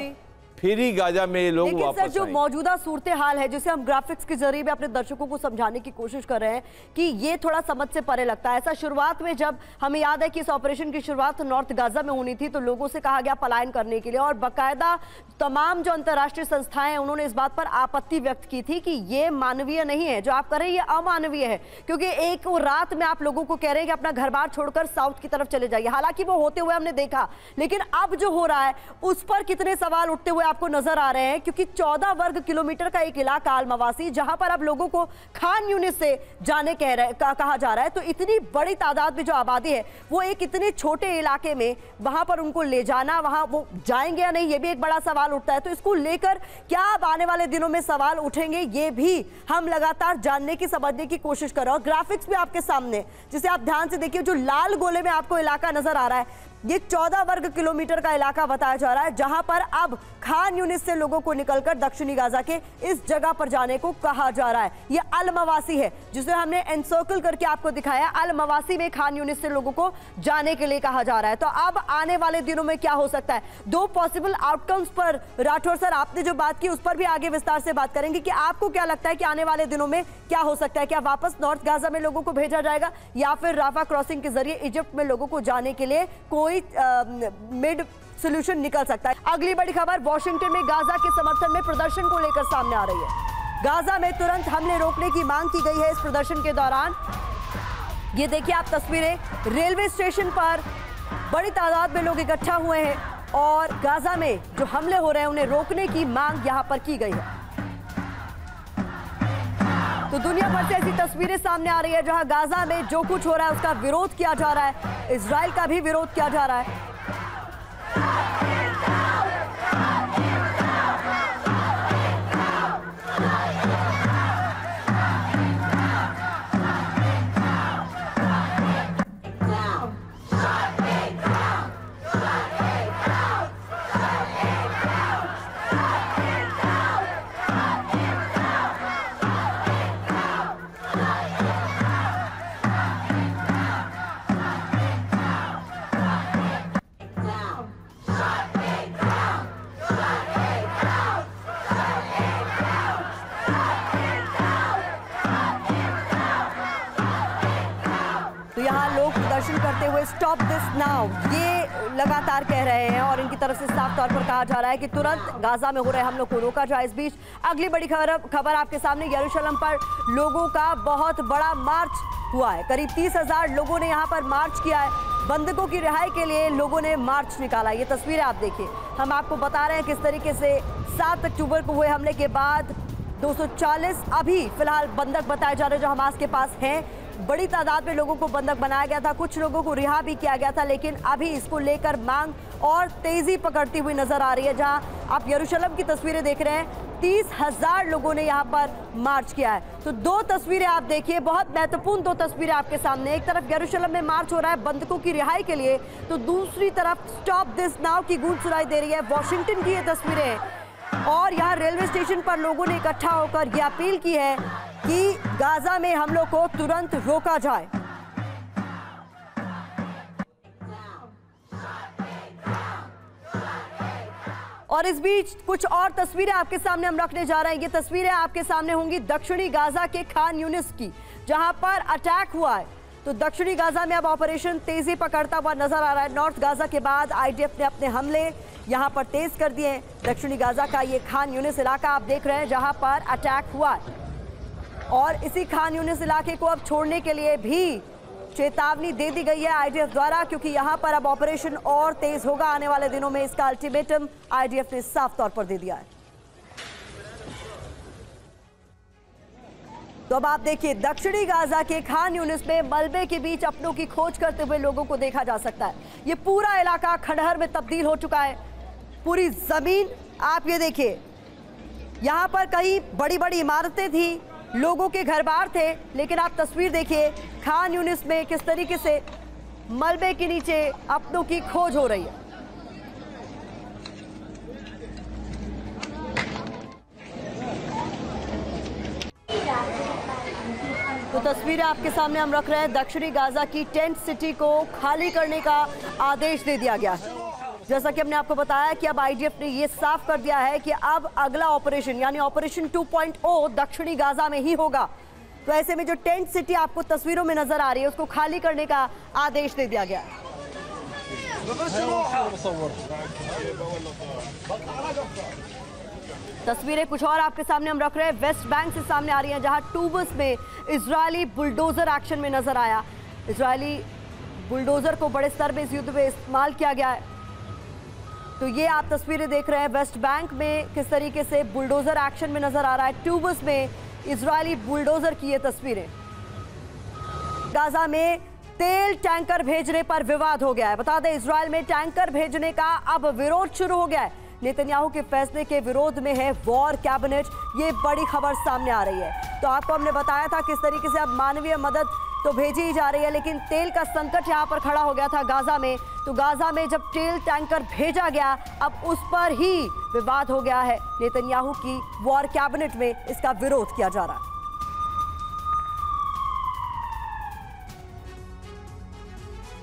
फिर ही गाजा में ये लोग वापस सर, जो मौजूदा सूरत हाल है, जिसे हम ग्राफिक्स के जरिए भी अपने दर्शकों को समझाने की कोशिश कर रहे हैं कि ये थोड़ा समझ से परे लगता है। ऐसा शुरुआत में, जब हमें याद है कि इस ऑपरेशन की शुरुआत नॉर्थ गाजा में होनी थी, तो लोगों से कहा गया पलायन करने के लिए, और बाकायदा तमाम जो अंतर्राष्ट्रीय संस्थाएं हैं उन्होंने इस बात पर आपत्ति व्यक्त की थी कि ये मानवीय नहीं है, जो आप कर रहे हैं ये अमानवीय है, क्योंकि एक रात में आप लोगों को कह रहे हैं कि अपना घर बार छोड़कर साउथ की तरफ चले जाइए। हालांकि वो होते हुए हमने देखा, लेकिन अब जो हो रहा है उस पर कितने सवाल उठते हुए आपको नजर आ रहे हैं, क्योंकि 14 वर्ग किलोमीटर का एक इलाका अल मवासी, जहां पर अब लोगों को खान यूनिस से जाने कहा जा रहा है। तो इतनी बड़ी तादाद में जो आबादी है वो एक इतने छोटे इलाके में, वहां पर उनको ले जाना, वहां वो जाएंगे या नहीं, ये भी एक बड़ा सवाल उठता है। तो इसको लेकर क्या अब आने वाले दिनों में सवाल उठेंगे, ये भी हम लगातार जानने की, समझने की कोशिश कर रहे हैं। और ग्राफिक्स भी आपके सामने, जिसे आप ध्यान से देखिए, जो लाल गोले में आपको इलाका नजर आ रहा है, ये 14 वर्ग किलोमीटर का इलाका बताया जा रहा है, जहां पर अब खान यूनिस से लोगों को निकलकर दक्षिणी गाजा के इस जगह पर जाने को कहा जा रहा है। ये अल मवासी है, जिसे हमने एनसर्कल करके आपको दिखाया। अल मवासी में खान यूनिस से लोगों को जाने के लिए कहा जा रहा है। तो अब आने वाले दिनों में क्या हो सकता है, दो पॉसिबल आउटकम्स पर राठौर सर आपने जो बात की उस पर भी आगे विस्तार से बात करेंगे कि आपको क्या लगता है कि आने वाले दिनों में क्या हो सकता है। क्या वापस नॉर्थ गाजा में लोगों को भेजा जाएगा, या फिर राफा क्रॉसिंग के जरिए इजिप्ट में लोगों को जाने के लिए कोई मिड सॉल्यूशन निकल सकता है। अगली बड़ी खबर वाशिंगटन में गाजा के समर्थन में प्रदर्शन को लेकर सामने आ रही है। गाजा में तुरंत हमले रोकने की मांग की गई है इस प्रदर्शन के दौरान। ये देखिए आप तस्वीरें, रेलवे स्टेशन पर बड़ी तादाद में लोग इकट्ठा हुए हैं और गाजा में जो हमले हो रहे हैं उन्हें रोकने की मांग यहां पर की गई है। तो दुनिया भर से ऐसी तस्वीरें सामने आ रही है जहां गाजा में जो कुछ हो रहा है उसका विरोध किया जा रहा है, इजराइल का भी विरोध किया जा रहा है। प्रदर्शन करते हुए स्टॉप दिस नाउ ये लगातार कह रहे हैं और इनकी तरफ से साफ तौर पर कहा जा रहा है कि तुरंत गाजा में हो रहे हमलों को रोका जाए। इस बीच अगली बड़ी खबर आपके सामने, यरूशलेम पर लोगों का बहुत बड़ा मार्च हुआ है। करीब 30,000 लोगों ने यहाँ पर मार्च किया है। बंधकों की रिहाई के लिए लोगों ने मार्च निकाला। ये तस्वीरें आप देखिए, हम आपको बता रहे हैं किस तरीके से 7 अक्टूबर को हुए हमले के बाद 240 अभी फिलहाल बंधक बताए जा रहे हैं जो हमास के पास हैं। बड़ी तादाद में लोगों को बंधक बनाया गया था, कुछ लोगों को रिहा भी किया गया था, लेकिन अभी इसको लेकर मांग और तेजी पकड़ती हुई नजर आ रही है। जहां आप यरूशलेम की तस्वीरें देख रहे हैं, 30,000 लोगों ने यहां पर मार्च किया है। तो दो तस्वीरें आप देखिए, बहुत महत्वपूर्ण दो तस्वीरें आपके सामने। एक तरफ यरूशलेम में मार्च हो रहा है बंधकों की रिहाई के लिए, तो दूसरी तरफ स्टॉप दिस नाउ की गूंज सुनाई दे रही है। वॉशिंगटन की ये तस्वीरें हैं और यहाँ रेलवे स्टेशन पर लोगों ने इकट्ठा होकर यह अपील की है कि गाजा में हमलों को तुरंत रोका जाए। और इस बीच कुछ और तस्वीरें आपके सामने हम रखने जा रहे हैं। ये तस्वीरें आपके सामने होंगी दक्षिणी गाजा के खान यूनिस की, जहां पर अटैक हुआ है। तो दक्षिणी गाजा में अब ऑपरेशन तेजी पकड़ता हुआ नजर आ रहा है। नॉर्थ गाजा के बाद आईडीएफ ने अपने हमले यहां पर तेज कर दिए हैं। दक्षिणी गाजा का ये खान यूनिस इलाका आप देख रहे हैं जहां पर अटैक हुआ है और इसी खान यूनिस इलाके को अब छोड़ने के लिए भी चेतावनी दे दी गई है आईडीएफ द्वारा, क्योंकि यहां पर अब ऑपरेशन और तेज होगा आने वाले दिनों में। इसका अल्टीमेटम आईडीएफ ने साफ तौर पर दे दिया है। तो अब आप देखिए, दक्षिणी गाजा के खान यूनिस में मलबे के बीच अपनों की खोज करते हुए लोगों को देखा जा सकता है। ये पूरा इलाका खंडहर में तब्दील हो चुका है। पूरी जमीन आप ये देखिए, यहां पर कई बड़ी बड़ी इमारतें थी, लोगों के घर बार थे, लेकिन आप तस्वीर देखिए खान यूनिस में किस तरीके से मलबे के नीचे अपनों की खोज हो रही है। तो तस्वीरें आपके सामने हम रख रहे हैं। दक्षिणी गाजा की टेंट सिटी को खाली करने का आदेश दे दिया गया है। जैसा कि हमने आपको बताया कि अब आईडीएफ ने ये साफ कर दिया है कि अब अगला ऑपरेशन यानी ऑपरेशन 2.0 दक्षिणी गाजा में ही होगा। तो ऐसे में जो टेंट सिटी आपको तस्वीरों में नजर आ रही है उसको खाली करने का आदेश दे दिया गया है। तस्वीरें कुछ और आपके सामने हम रख रहे हैं। वेस्ट बैंक से सामने आ रही हैं, जहां टूबस में इजरायली बुलडोजर एक्शन में नजर आया। इजरायली बुलडोजर को बड़े स्तर पर इस युद्ध में इस्तेमाल किया गया है। तो ये आप तस्वीरें देख रहे हैं वेस्ट बैंक में किस तरीके से बुलडोजर एक्शन में नजर आ रहा है। ट्यूबस में इजरायली बुलडोजर की ये तस्वीरें। गाजा में तेल टैंकर भेजने पर विवाद हो गया है। बता दें इजरायल में टैंकर भेजने का अब विरोध शुरू हो गया है। नेतन्याहू के फैसले के विरोध में है वॉर कैबिनेट। ये बड़ी खबर सामने आ रही है। तो आपको हमने बताया था किस तरीके से अब मानवीय मदद तो भेजी ही जा रही है, लेकिन तेल का संकट यहाँ पर खड़ा हो गया था गाजा में। तो गाजा में जब तेल टैंकर भेजा गया, अब उस पर ही विवाद हो गया है। नेतन्याहू की वॉर कैबिनेट में इसका विरोध किया जा रहा है।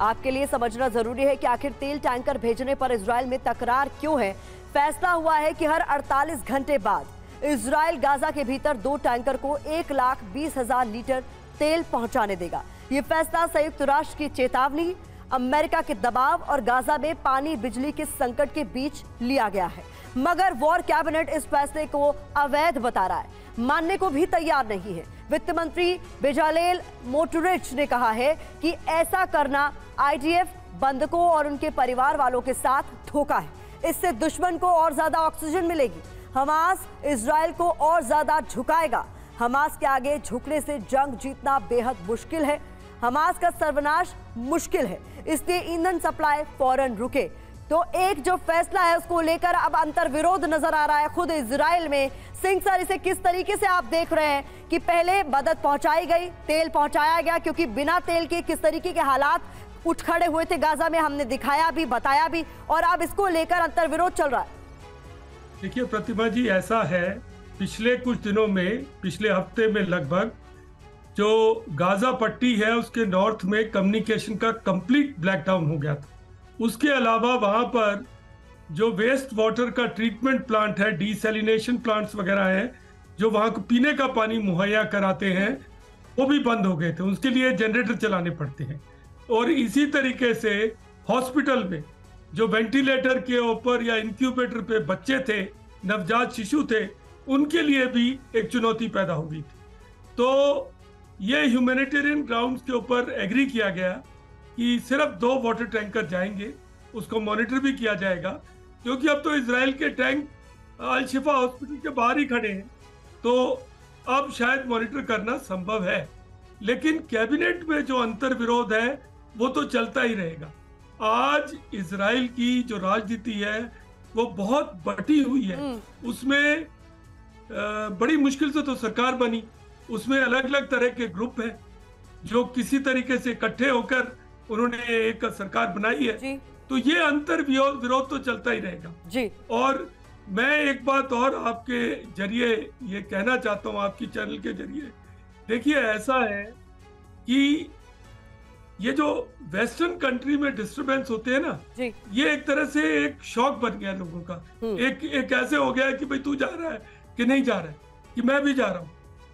आपके लिए समझना जरूरी है कि आखिर तेल टैंकर भेजने पर इजरायल में तकरार क्यों है। फैसला हुआ है कि हर 48 घंटे बाद इजरायल गाजा के भीतर 2 टैंकर को 1,20,000 लीटर तेल पहुंचाने देगा। यह फैसला संयुक्त राष्ट्र की चेतावनी, अमेरिका के दबाव और गाजा में पानी बिजली के संकट के बीच लिया गया है। मगर वॉर कैबिनेट इस फैसले को अवैध बता रहा है, मानने को भी तैयार नहीं है। वित्त मंत्री बेजालेल मोटरिच ने कहा है कि ऐसा करना आईडीएफ बंधकों और उनके परिवार वालों के साथ धोखा है। इससे दुश्मन को और ज्यादा ऑक्सीजन मिलेगी। हमास इजरायल को और ज्यादा झुकाएगा। हमास के आगे झुकने से जंग जीतना बेहद मुश्किल है। हमास का सर्वनाश मुश्किल है, इसलिए ईंधन सप्लाई फौरन रुके। तो एक जो फैसला है उसको लेकर अब अंतर्विरोध नजर आ रहा है खुद इजरायल में। सिंह सर, इसे किस तरीके से आप देख रहे हैं कि पहले मदद पहुंचाई गई, तेल पहुंचाया गया, क्योंकि बिना तेल के किस तरीके के हालात उठ खड़े हुए थे गाजा में, हमने दिखाया भी, बताया भी, और अब इसको लेकर अंतर्विरोध चल रहा है। देखिए प्रतिमा जी, ऐसा है पिछले कुछ दिनों में, पिछले हफ्ते में लगभग जो गाजा पट्टी है उसके नॉर्थ में कम्युनिकेशन का कंप्लीट ब्लैकडाउन हो गया था। उसके अलावा वहां पर जो वेस्ट वाटर का ट्रीटमेंट प्लांट है, डिसैलिनेशन प्लांट्स वगैरह हैं, जो वहां को पीने का पानी मुहैया कराते हैं, वो भी बंद हो गए थे। उसके लिए जनरेटर चलाने पड़ते हैं। और इसी तरीके से हॉस्पिटल में जो वेंटिलेटर के ऊपर या इंक्यूबेटर पे बच्चे थे, नवजात शिशु थे, उनके लिए भी एक चुनौती पैदा हो गई थी। तो ये ह्यूमैनिटेरियन ग्राउंड्स के ऊपर एग्री किया गया कि सिर्फ 2 वाटर टैंकर जाएंगे, उसको मॉनिटर भी किया जाएगा, क्योंकि अब तो इजराइल के टैंक अल शिफा हॉस्पिटल के बाहर ही खड़े हैं, तो अब शायद मॉनिटर करना संभव है। लेकिन कैबिनेट में जो अंतर्विरोध है वो तो चलता ही रहेगा। आज इजराइल की जो राजनीति है वो बहुत बटी हुई है। उसमें बड़ी मुश्किल से तो सरकार बनी, उसमें अलग अलग तरह के ग्रुप हैं जो किसी तरीके से इकट्ठे होकर उन्होंने एक सरकार बनाई है जी। तो ये अंतर विरोध तो चलता ही रहेगा जी। और मैं एक बात और आपके जरिए ये कहना चाहता हूँ, आपकी चैनल के जरिए, देखिए ऐसा है कि ये जो वेस्टर्न कंट्री में डिस्टरबेंस होते हैं ना जी, ये एक तरह से एक शौक बन गया लोगों का। एक ऐसे हो गया है कि भाई तू जा रहा है कि नहीं जा रहा है, कि मैं भी जा रहा हूँ,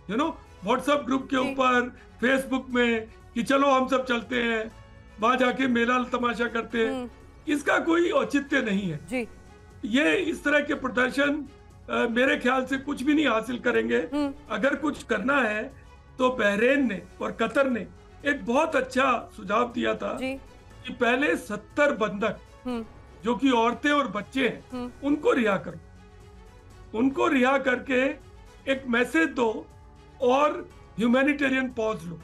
यू नो, व्हाट्सएप ग्रुप के ऊपर, फेसबुक में, कि चलो हम सब चलते हैं वहां जाके मेला तमाशा करते हैं। इसका कोई औचित्य नहीं है जी। ये इस तरह के प्रदर्शन मेरे ख्याल से कुछ भी नहीं हासिल करेंगे। अगर कुछ करना है तो बहरीन ने और कतर ने एक बहुत अच्छा सुझाव दिया था कि पहले 70 बंधक जो कि औरतें और बच्चे हैं उनको रिहा करो, उनको रिहा करके एक मैसेज दो और ह्यूमैनिटेरियन पॉज लो,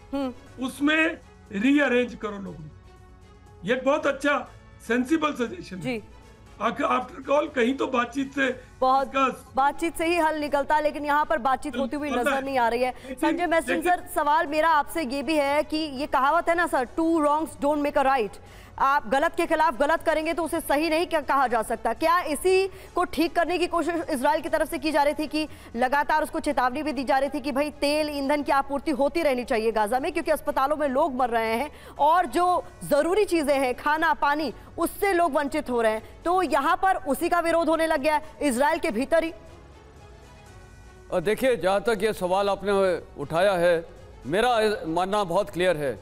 उसमें रीअरेंज करो लोगों। ये बहुत अच्छा सेंसिबल सजेशन है। आफ्टर कॉल कहीं तो बातचीत से ही हल निकलता है, लेकिन यहाँ पर बातचीत होती हुई नजर नहीं आ रही है। संजय मैस्टिन सर, सवाल मेरा आपसे ये भी है कि ये कहावत है ना sir, 2 wrongs don't make a right। आप गलत के खिलाफ गलत करेंगे तो उसे सही नहीं कहा जा सकता। क्या इसी को ठीक करने की कोशिश इजराइल की तरफ से की जा रही थी कि लगातार उसको चेतावनी भी दी जा रही थी कि भाई तेल ईंधन की आपूर्ति होती रहनी चाहिए गाजा में, क्योंकि अस्पतालों में लोग मर रहे हैं और जो जरूरी चीजें हैं, खाना पानी, उससे लोग वंचित हो रहे हैं। तो यहाँ पर उसी का विरोध होने लग गया है इजराइल के भीतर ही। देखिए, जहाँ तक ये सवाल आपने उठाया है, मेरा मानना बहुत क्लियर है।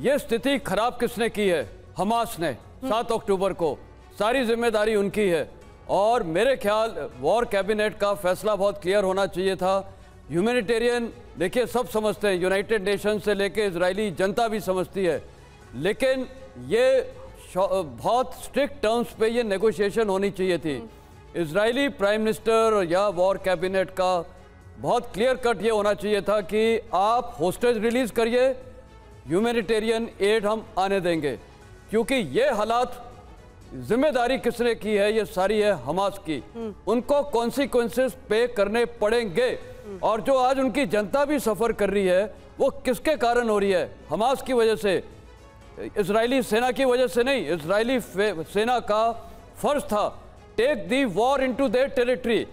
ये स्थिति खराब किसने की है? हमास ने। 7 अक्टूबर को सारी जिम्मेदारी उनकी है। और मेरे ख्याल वॉर कैबिनेट का फैसला बहुत क्लियर होना चाहिए था। ह्यूमैनिटेरियन, देखिए सब समझते हैं, यूनाइटेड नेशन से लेके इजरायली जनता भी समझती है, लेकिन ये बहुत स्ट्रिक्ट टर्म्स पे ये नेगोशिएशन होनी चाहिए थी। इजरायली प्राइम मिनिस्टर या वॉर कैबिनेट का बहुत क्लियर कट ये होना चाहिए था कि आप होस्टेज रिलीज करिए, ह्यूमैनिटेरियन एड हम आने देंगे, क्योंकि ये हालात जिम्मेदारी किसने की है, ये सारी है हमास की। उनको कॉन्सिक्वेंसेस पे करने पड़ेंगे। और जो आज उनकी जनता भी सफर कर रही है वो किसके कारण हो रही है? हमास की वजह से, इजरायली सेना की वजह से नहीं। इजरायली सेना का फर्ज था take the war into their territory.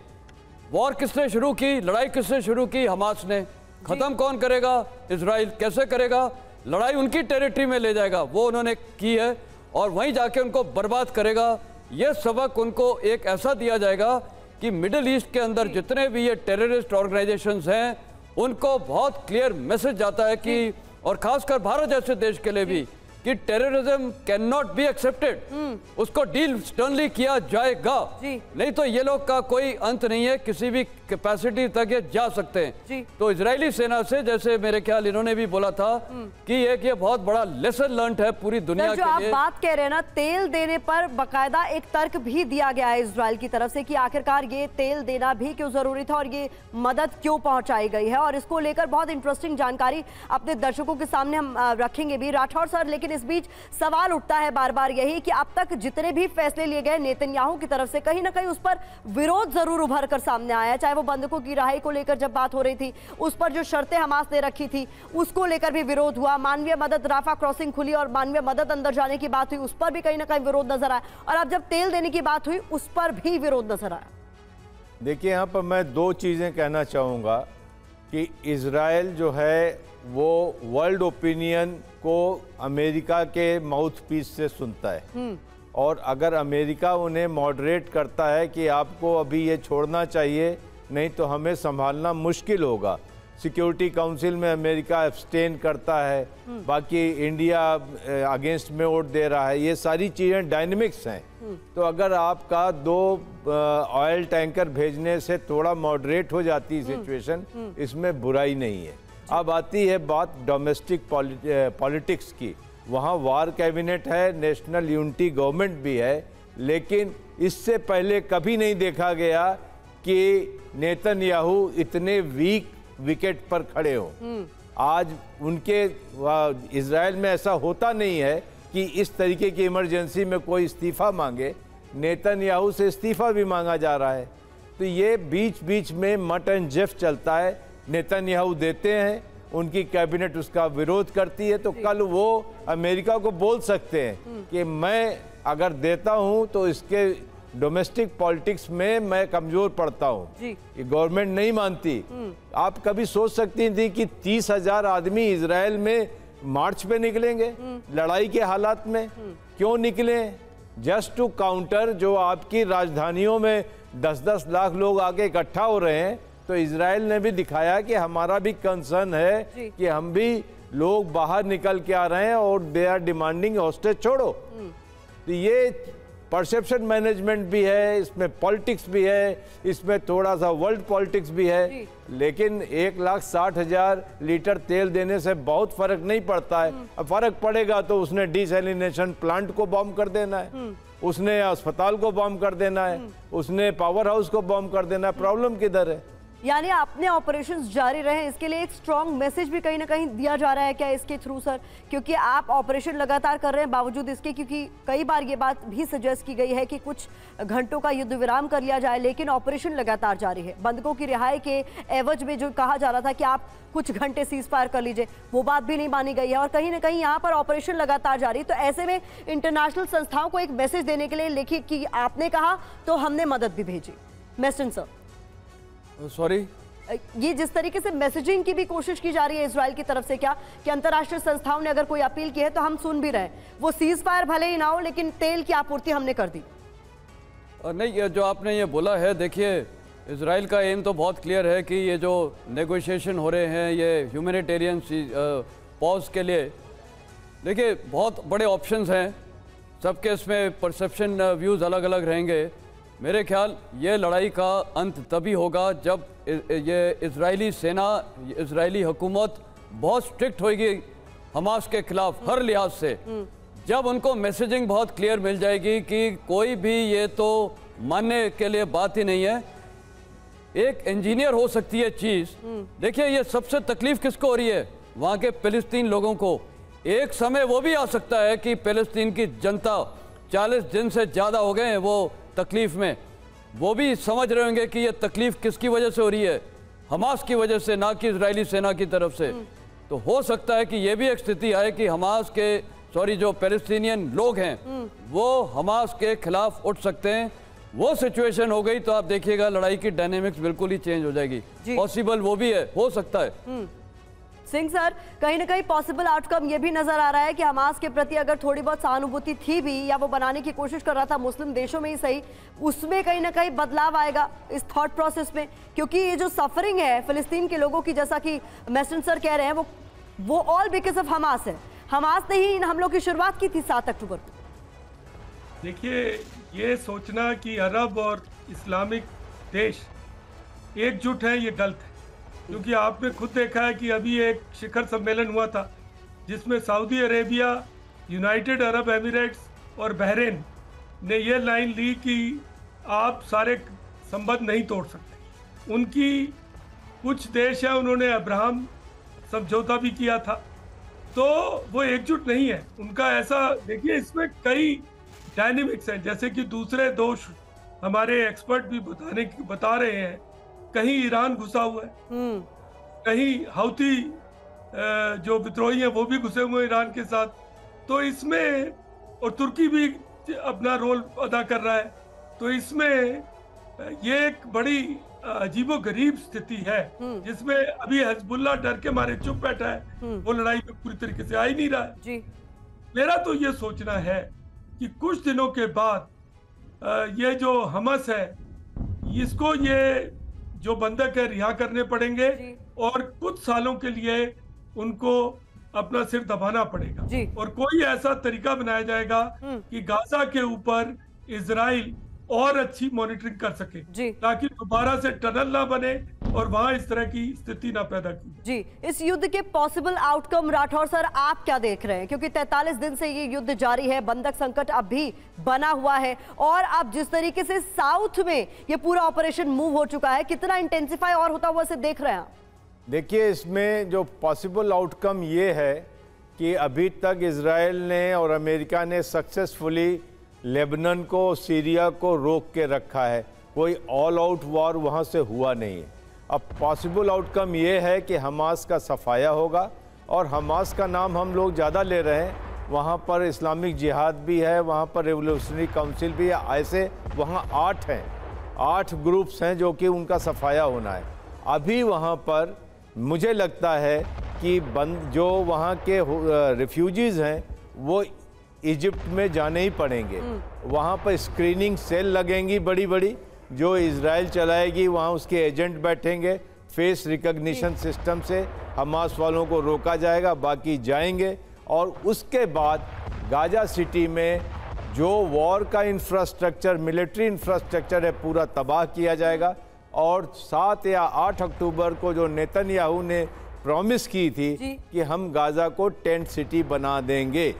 War किसने शुरू की? लड़ाई किसने शुरू की? हमास ने। खत्म कौन करेगा? इजराइल। कैसे करेगा? लड़ाई उनकी टेरिटरी में ले जाएगा, वो उन्होंने की है, और वहीं जाके उनको बर्बाद करेगा। यह सबक उनको एक ऐसा दिया जाएगा कि मिडिल ईस्ट के अंदर जितने भी ये टेररिस्ट ऑर्गेनाइजेशंस हैं उनको बहुत क्लियर मैसेज जाता है कि, और खासकर भारत जैसे देश के लिए भी, कि terrorism can not be accepted. उसको डील स्टर्नली किया जाएगा, नहीं तो ये लोग का कोई अंत नहीं है, किसी भी कैपेसिटी तक ये जा सकते हैं। तो इजरायली सेना से, जैसे मेरे ख्याल इन्होंने भी बोला था कि ये बहुत बड़ा लेसन लर्न है पूरी दुनिया के लिए। आप बात कह रहे हैं ना, तेल देने पर बकायदा एक तर्क भी दिया गया है इजराइल की तरफ से कि आखिरकार ये तेल देना भी क्यों जरूरी था और ये मदद क्यों पहुंचाई गई है, और इसको लेकर बहुत इंटरेस्टिंग जानकारी अपने दर्शकों के सामने हम रखेंगे भी। राठौर सर, लेकिन इस बीच सवाल उठता है बार बार यही कि अब तक जितने भी फैसले लिए गए नेतन्याहू की तरफ से, कहीं ना कहीं उस पर विरोध जरूर उभर कर सामने आया। चाहे वो बंधकों की रिहाई को लेकर जब बात हो रही थी, उस पर जो शर्तें हमास ने रखी थी उसको लेकर भी विरोध हुआ। मानवीय मदद, राफा क्रॉसिंग खुली और मानवीय मदद अंदर जाने की बात हुई, उस पर भी कहीं ना कहीं विरोध नजर आया, और अब जब तेल देने की बात हुई उस पर भी विरोध नजर आया। देखिए, यहाँ पर मैं दो चीज़ें कहना चाहूँगा कि इजराइल जो है वो वर्ल्ड ओपिनियन को अमेरिका के माउथ पीस से सुनता है, और अगर अमेरिका उन्हें मॉडरेट करता है कि आपको अभी ये छोड़ना चाहिए, नहीं तो हमें संभालना मुश्किल होगा। सिक्योरिटी काउंसिल में अमेरिका एब्सटेन करता है, बाकी इंडिया अगेंस्ट में वोट दे रहा है, ये सारी चीज़ें डायनेमिक्स हैं। तो अगर आपका 2 ऑयल टैंकर भेजने से थोड़ा मॉडरेट हो जाती है सिचुएशन, इसमें बुराई नहीं है। अब आती है बात डोमेस्टिक पॉलिटिक्स की। वहाँ वार कैबिनेट है, नेशनल यूनिटी गवर्नमेंट भी है, लेकिन इससे पहले कभी नहीं देखा गया कि नेतन्याहू इतने वीक विकेट पर खड़े हों। आज उनके इजराइल में ऐसा होता नहीं है कि इस तरीके की इमरजेंसी में कोई इस्तीफा मांगे। नेतन्याहू से इस्तीफा भी मांगा जा रहा है। तो ये बीच बीच में मट एंड जेफ चलता है। नेतन्याहू देते हैं, उनकी कैबिनेट उसका विरोध करती है, तो कल वो अमेरिका को बोल सकते हैं कि मैं अगर देता हूं तो इसके डोमेस्टिक पॉलिटिक्स में मैं कमजोर पड़ता हूं। ये गवर्नमेंट नहीं मानती। आप कभी सोच सकती थी कि 30,000 आदमी इजराइल में मार्च पे निकलेंगे लड़ाई के हालात में? क्यों निकले? जस्ट टू काउंटर जो आपकी राजधानियों में 10-10 लाख लोग आके इकट्ठा हो रहे हैं। तो इजराइल ने भी दिखाया कि हमारा भी कंसर्न है कि हम भी लोग बाहर निकल के आ रहे हैं और दे आर डिमांडिंग हॉस्टेज छोड़ो। तो ये परसेप्शन मैनेजमेंट भी है, इसमें पॉलिटिक्स भी है, इसमें थोड़ा सा वर्ल्ड पॉलिटिक्स भी है। लेकिन 1,60,000 लीटर तेल देने से बहुत फर्क नहीं पड़ता है। अब फर्क पड़ेगा तो उसने डिसैलिनेशन प्लांट को बॉम्ब कर देना है, उसने अस्पताल को बॉम्ब कर देना है, उसने पावर हाउस को बॉम्ब कर देना है। प्रॉब्लम किधर है? यानी अपने ऑपरेशंस जारी रहे, इसके लिए एक स्ट्रॉन्ग मैसेज भी कहीं ना कहीं दिया जा रहा है क्या इसके थ्रू सर? क्योंकि आप ऑपरेशन लगातार कर रहे हैं बावजूद इसके, क्योंकि कई बार ये बात भी सजेस्ट की गई है कि कुछ घंटों का युद्ध विराम कर लिया जाए, लेकिन ऑपरेशन लगातार जारी है। बंधकों की रिहाई के एवज में जो कहा जा रहा था कि आप कुछ घंटे सीज फायर कर लीजिए, वो बात भी नहीं मानी गई है, और कहीं ना कहीं यहाँ पर ऑपरेशन लगातार जारी। तो ऐसे में इंटरनेशनल संस्थाओं को एक मैसेज देने के लिए लिखिए कि आपने कहा तो हमने मदद भी भेजी। मेस्टन सर, सॉरी, ये जिस तरीके से मैसेजिंग की भी कोशिश की जा रही है इजराइल की तरफ से, क्या कि अंतर्राष्ट्रीय संस्थाओं ने अगर कोई अपील की है तो हम सुन भी रहे हैं, वो सीज फायर भले ही ना हो लेकिन तेल की आपूर्ति हमने कर दी। नहीं, ये जो आपने ये बोला है, देखिए इजराइल का एम तो बहुत क्लियर है कि ये जो नेगोशिएशन हो रहे हैं ये ह्यूमैनिटेरियन पॉज के लिए, देखिए बहुत बड़े ऑप्शंस हैं, सबके इसमें परसेप्शन व्यूज़ अलग अलग रहेंगे। मेरे ख्याल ये लड़ाई का अंत तभी होगा जब ये इजरायली सेना, इजरायली हुकूमत बहुत स्ट्रिक्ट होगी हमास के खिलाफ हर लिहाज से। जब उनको मैसेजिंग बहुत क्लियर मिल जाएगी कि कोई भी ये तो मानने के लिए बात ही नहीं है, एक इंजीनियर हो सकती है चीज। देखिए ये सबसे तकलीफ किसको हो रही है, वहां के फिलिस्तीन लोगों को। एक समय वो भी आ सकता है कि फिलिस्तीन की जनता 40 दिन से ज्यादा हो गए हैं वो तकलीफ में, वो भी समझ रहे होंगे कि ये तकलीफ किसकी वजह से हो रही है, हमास की वजह से, ना कि इजरायली सेना की तरफ से। तो हो सकता है कि ये भी एक स्थिति आए कि हमास के जो पैलेस्टीनियन लोग हैं वो हमास के खिलाफ उठ सकते हैं। वो सिचुएशन हो गई तो आप देखिएगा लड़ाई की डायनेमिक्स बिल्कुल ही चेंज हो जाएगी। पॉसिबल वो भी है, हो सकता है। सिंह सर, कहीं ना कहीं पॉसिबल आउटकम ये भी नजर आ रहा है कि हमास के प्रति अगर थोड़ी बहुत सहानुभूति थी भी या वो बनाने की कोशिश कर रहा था मुस्लिम देशों में ही सही, उसमें कहीं ना कहीं बदलाव आएगा इस थॉट प्रोसेस में, क्योंकि ये जो सफरिंग है फिलिस्तीन के लोगों की, जैसा कि मेस्टन सर कह रहे हैं, वो ऑल बिकॉज ऑफ हमास है। हमास ने ही इन हमलों की शुरुआत की थी 7 अक्टूबर को। देखिए, ये सोचना कि अरब और इस्लामिक देश एकजुट है, ये गलत है। क्योंकि आपने खुद देखा है कि अभी एक शिखर सम्मेलन हुआ था जिसमें Saudi Arabia, United Arab Emirates और बहरीन ने ये लाइन ली कि आप सारे संबंध नहीं तोड़ सकते। उनकी कुछ देश है, उन्होंने अब्राहम समझौता भी किया था, तो वो एकजुट नहीं है उनका। ऐसा देखिए, इसमें कई डायनेमिक्स हैं, जैसे कि दूसरे दोष हमारे एक्सपर्ट भी बता रहे हैं, कहीं ईरान घुसा हुआ है, कहीं हौती जो विद्रोही हैं वो भी घुसे हुए हैं ईरान के साथ, तो इसमें और तुर्की भी अपना रोल अदा कर रहा है। तो इसमें ये एक बड़ी अजीबोगरीब स्थिति है जिसमें अभी हिजबुल्लाह डर के मारे चुप बैठा है, वो लड़ाई में पूरी तरीके से आ ही नहीं रहा है। जी। मेरा तो ये सोचना है कि कुछ दिनों के बाद ये जो हमास है, इसको ये जो बंधक है रिहा करने पड़ेंगे और कुछ सालों के लिए उनको अपना सिर दबाना पड़ेगा और कोई ऐसा तरीका बनाया जाएगा कि गाजा के ऊपर इजराइल और अच्छी मॉनिटरिंग कर सके, ताकि दोबारा से टनल ना बने और वहां इस तरह की स्थिति ना पैदा की। जी, इस युद्ध के पॉसिबल आउटकम राठौर सर आप क्या देख रहे हैं, क्योंकि 43 दिन से ये युद्ध जारी है, बंधक संकट अब भी बना हुआ है और अब जिस तरीके से साउथ में ये पूरा ऑपरेशन मूव हो चुका है, कितना इंटेंसिफाई और होता हुआ से देख रहे हैं? देखिए, इसमें जो पॉसिबल आउटकम ये है कि अभी तक इजराइल ने और अमेरिका ने सक्सेसफुली लेबनान को, सीरिया को रोक के रखा है, कोई ऑल आउट वॉर वहाँ से हुआ नहीं है। अब पॉसिबल आउटकम ये है कि हमास का सफाया होगा, और हमास का नाम हम लोग ज़्यादा ले रहे हैं, वहाँ पर इस्लामिक जिहाद भी है, वहाँ पर रेवोल्यूशनरी काउंसिल भी है, ऐसे वहाँ 8 हैं, 8 ग्रुप्स हैं जो कि उनका सफाया होना है। अभी वहाँ पर मुझे लगता है कि जो वहाँ के रिफ्यूजीज़ हैं वो इजिप्ट में जाने ही पड़ेंगे। वहाँ पर स्क्रीनिंग सेल लगेंगी बड़ी बड़ी, जो इजराइल चलाएगी, वहाँ उसके एजेंट बैठेंगे, फेस रिकग्निशन सिस्टम से हमास वालों को रोका जाएगा, बाकी जाएंगे। और उसके बाद गाजा सिटी में जो वॉर का इंफ्रास्ट्रक्चर, मिलिट्री इंफ्रास्ट्रक्चर है, पूरा तबाह किया जाएगा। और 7 या 8 अक्टूबर को जो नेतन्याहू ने प्रॉमिस की थी कि हम गाजा को टेंट सिटी बना देंगे,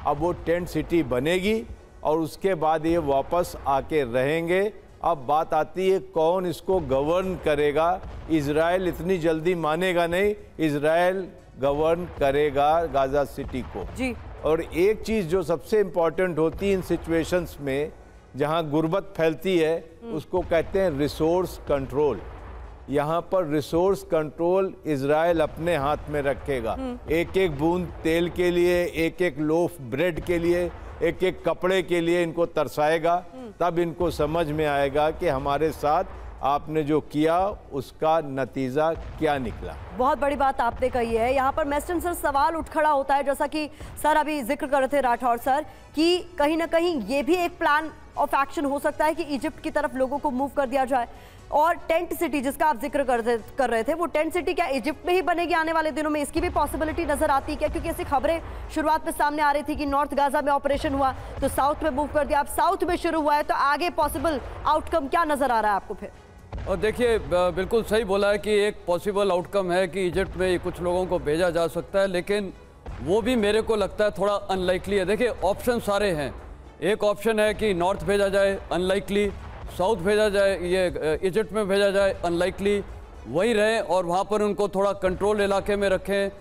अब वो टेंट सिटी बनेगी और उसके बाद ये वापस आके रहेंगे। अब बात आती है कौन इसको गवर्न करेगा। इजराइल इतनी जल्दी मानेगा नहीं, इजराइल गवर्न करेगा गाजा सिटी को जी। और एक चीज़ जो सबसे इम्पॉर्टेंट होती है इन सिचुएशंस में जहां गुर्बत फैलती है, उसको कहते हैं रिसोर्स कंट्रोल। यहाँ पर रिसोर्स कंट्रोल इजराइल अपने हाथ में रखेगा। एक एक बूंद तेल के लिए, एक एक लोफ ब्रेड के लिए, एक एक कपड़े के लिए इनको तरसाएगा, तब इनको समझ में आएगा कि हमारे साथ आपने जो किया उसका नतीजा क्या निकला। बहुत बड़ी बात आपने कही है। यहाँ पर मेस्टन सर सवाल उठ खड़ा होता है, जैसा कि सर अभी जिक्र कर रहे थे राठौर सर, कि कहीं ना कहीं ये भी एक प्लान ऑफ एक्शन हो सकता है कि इजिप्ट की तरफ लोगों को मूव कर दिया जाए। और टेंट सिटी जिसका आप जिक्र कर रहे थे, वो टेंट सिटी क्या इजिप्ट में ही बनेगी आने वाले दिनों में? इसकी भी पॉसिबिलिटी नजर आती है क्या? क्योंकि ऐसी खबरें शुरुआत में सामने आ रही थी कि नॉर्थ गाजा में ऑपरेशन हुआ तो साउथ में मूव कर दिया, अब साउथ में शुरू हुआ है, तो आगे पॉसिबल आउटकम क्या नजर आ रहा है आपको फिर? और देखिए, बिल्कुल सही बोला है कि एक पॉसिबल आउटकम है कि इजिप्ट में कुछ लोगों को भेजा जा सकता है, लेकिन वो भी मेरे को लगता है थोड़ा अनलाइकली है। देखिए ऑप्शन सारे हैं, एक ऑप्शन है कि नॉर्थ भेजा जाए, अनलाइकली, साउथ भेजा जाए, ये इजिप्ट में भेजा जाए, अनलाइकली, वहीं रहें और वहाँ पर उनको थोड़ा कंट्रोल इलाके में रखें,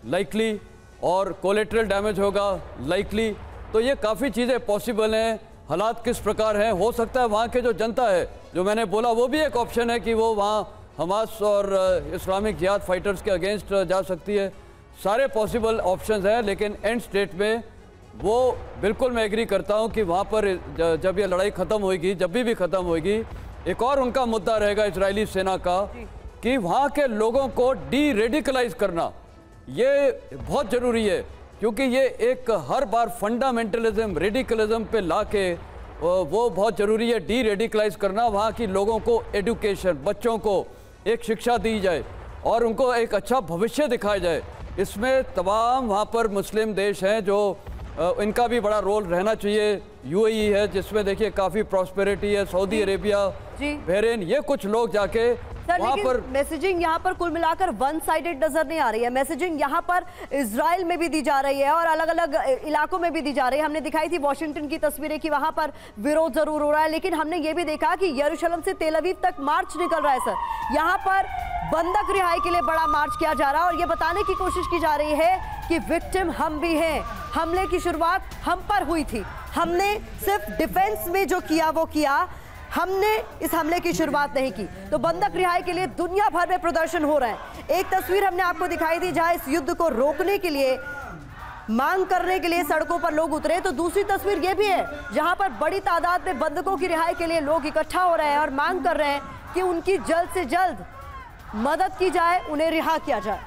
लाइकली, और कोलेट्रल डैमेज होगा, लाइकली। तो ये काफ़ी चीज़ें पॉसिबल हैं। हालात किस प्रकार हैं, हो सकता है वहाँ के जो जनता है, जो मैंने बोला, वो भी एक ऑप्शन है कि वो वहाँ हमास और इस्लामिक जिहाद फाइटर्स के अगेंस्ट जा सकती है। सारे पॉसिबल ऑप्शंस हैं, लेकिन एंड स्टेट में वो बिल्कुल मैं एग्री करता हूँ कि वहाँ पर जब ये लड़ाई ख़त्म होगी, जब भी ख़त्म होगी, एक और उनका मुद्दा रहेगा इजरायली सेना का कि वहाँ के लोगों को डी रेडिकलाइज करना, ये बहुत ज़रूरी है, क्योंकि ये एक हर बार फंडामेंटलिज्म, रेडिकलिज्म पे लाके वो बहुत ज़रूरी है डी रेडिकलाइज करना। वहाँ की लोगों को एजुकेशन, बच्चों को एक शिक्षा दी जाए और उनको एक अच्छा भविष्य दिखाया जाए। इसमें तमाम वहाँ पर मुस्लिम देश हैं जो इनका भी बड़ा रोल रहना चाहिए। यूएई है जिसमें देखिए काफ़ी प्रॉस्पेरिटी है, सऊदी अरेबिया, बहरीन, ये कुछ लोग जाके वहाँ पर मैसेजिंग यहाँ पर कुल मिलाकर वन साइडेड नजर नहीं आ रही है। मैसेजिंग यहाँ पर इजराइल में भी दी जा रही है और अलग अलग इलाकों में भी दी जा रही है। हमने दिखाई थी वॉशिंगटन की तस्वीरें कि वहाँ पर विरोध जरूर हो रहा है, लेकिन हमने ये भी देखा कि यरूशलेम से तेल अवीव तक मार्च निकल रहा है। सर, यहाँ पर बंधक रिहाई के लिए बड़ा मार्च किया जा रहा है और ये बताने की कोशिश की जा रही है कि विक्टिम हम भी हैं, हमले की शुरुआत हम पर हुई थी, हमने सिर्फ डिफेंस में जो किया वो किया, हमने इस हमले की शुरुआत नहीं की। तो बंधक रिहाई के लिए दुनिया भर में प्रदर्शन हो रहे हैं। एक तस्वीर हमने आपको दिखाई थी जहां इस युद्ध को रोकने के लिए, मांग करने के लिए सड़कों पर लोग उतरे, तो दूसरी तस्वीर ये भी है जहां पर बड़ी तादाद में बंधकों की रिहाई के लिए लोग इकट्ठा हो रहे हैं और मांग कर रहे हैं कि उनकी जल्द से जल्द मदद की जाए, उन्हें रिहा किया जाए।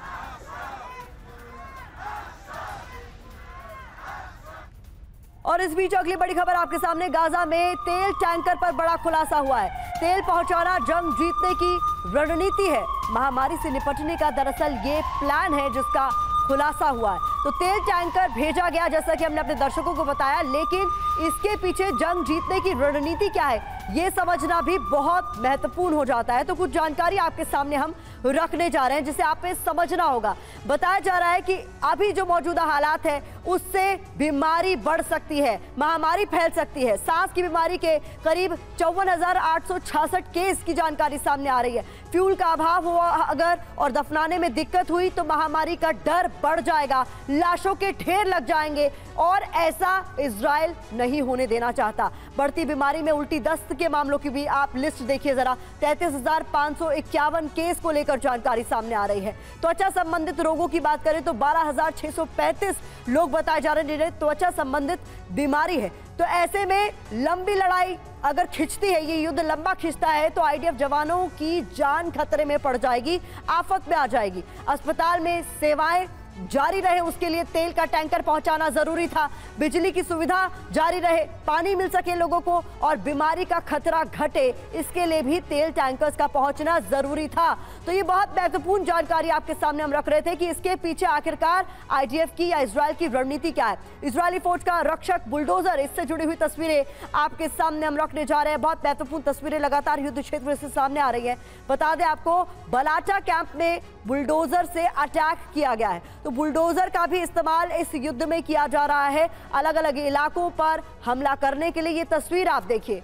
और इस बीच अगली बड़ी खबर आपके सामने, गाजा में तेल टैंकर पर बड़ा खुलासा हुआ है। तेल पहुंचाना जंग जीतने की रणनीति है, महामारी से निपटने का दरअसल ये प्लान है जिसका खुलासा हुआ है। तो तेल टैंकर भेजा गया जैसा कि हमने अपने दर्शकों को बताया, लेकिन इसके पीछे जंग जीतने की रणनीति क्या है ये समझना भी बहुत महत्वपूर्ण हो जाता है। तो कुछ जानकारी आपके सामने हम रखने जा रहे हैं जिसे आपने समझना होगा। बताया जा रहा है कि अभी जो मौजूदा हालात है उससे बीमारी बढ़ सकती है, महामारी फैल सकती है। सांस की बीमारी के करीब 54,866 केस की जानकारी सामने आ रही है। फ्यूल का अभाव हुआ अगर और दफनाने में दिक्कत हुई तो महामारी का डर बढ़ जाएगा, लाशों के ढेर लग जाएंगे और ऐसा इजराइल नहीं होने देना चाहता। बढ़ती बीमारी में उल्टी दस्त के मामलों की भी आप लिस्ट देखिए जरा, 33,551 केस को लेकर जानकारी सामने आ रही है। त्वचा संबंधित रोगों की बात करें तो 12,635 लोग बताए जा रहे हैं जिन्हें त्वचा संबंधित बीमारी है। तो ऐसे में लंबी लड़ाई अगर खिंचती है, ये युद्ध लंबा खिंचता है तो आईडीएफ जवानों की जान खतरे में पड़ जाएगी, आफत में आ जाएगी। अस्पताल में सेवाएं जारी रहे उसके लिए तेल का टैंकर पहुंचाना जरूरी था, बिजली की सुविधा जारी रहे, पानी मिल सके लोगों को और बीमारी का खतरा घटे, इसके लिए भी तेल टैंकर्स का पहुंचना जरूरी था। तो ये बहुत महत्वपूर्ण जानकारी आपके सामने हम रख रहे थे कि इसके पीछे आखिरकार आईडीएफ की या इजराइल की रणनीति क्या है। इजरायली फौज का रक्षक बुलडोजर, इससे जुड़ी हुई तस्वीरें आपके सामने हम रखने जा रहे हैं। बहुत महत्वपूर्ण तस्वीरें लगातार युद्ध क्षेत्र से सामने आ रही है। बता दें आपको, बलाटा कैंप में बुलडोजर से अटैक किया गया है, तो बुलडोजर का भी इस्तेमाल इस युद्ध में किया जा रहा है अलग अलग इलाकों पर हमला करने के लिए। ये तस्वीर आप देखिए,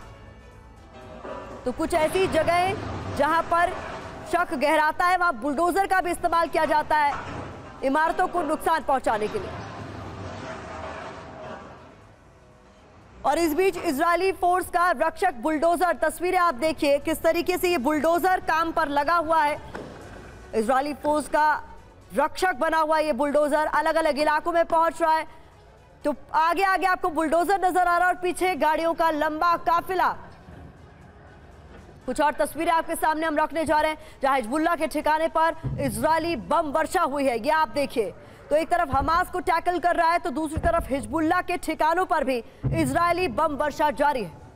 तो कुछ ऐसी जगह जहां पर शक गहराता है वहां बुलडोजर का भी इस्तेमाल किया जाता है इमारतों को नुकसान पहुंचाने के लिए। और इस बीच इजरायली फोर्स का रक्षक बुलडोजर, तस्वीरें आप देखिए किस तरीके से ये बुलडोजर काम पर लगा हुआ है। इजरायली फोर्स का रक्षक बना हुआ ये बुलडोजर अलग अलग इलाकों में पहुंच रहा है। तो आगे आगे आपको बुलडोजर नजर आ रहा है और पीछे गाड़ियों का लंबा काफिला। कुछ और तस्वीरें आपके सामने हम रखने जा रहे हैं जहां हिजबुल्लाह के ठिकाने पर इजरायली बम वर्षा हुई है, ये आप देखिए। तो एक तरफ हमास को टैकल कर रहा है तो दूसरी तरफ हिजबुल्लाह के ठिकानों पर भी इजरायली बम वर्षा जारी है।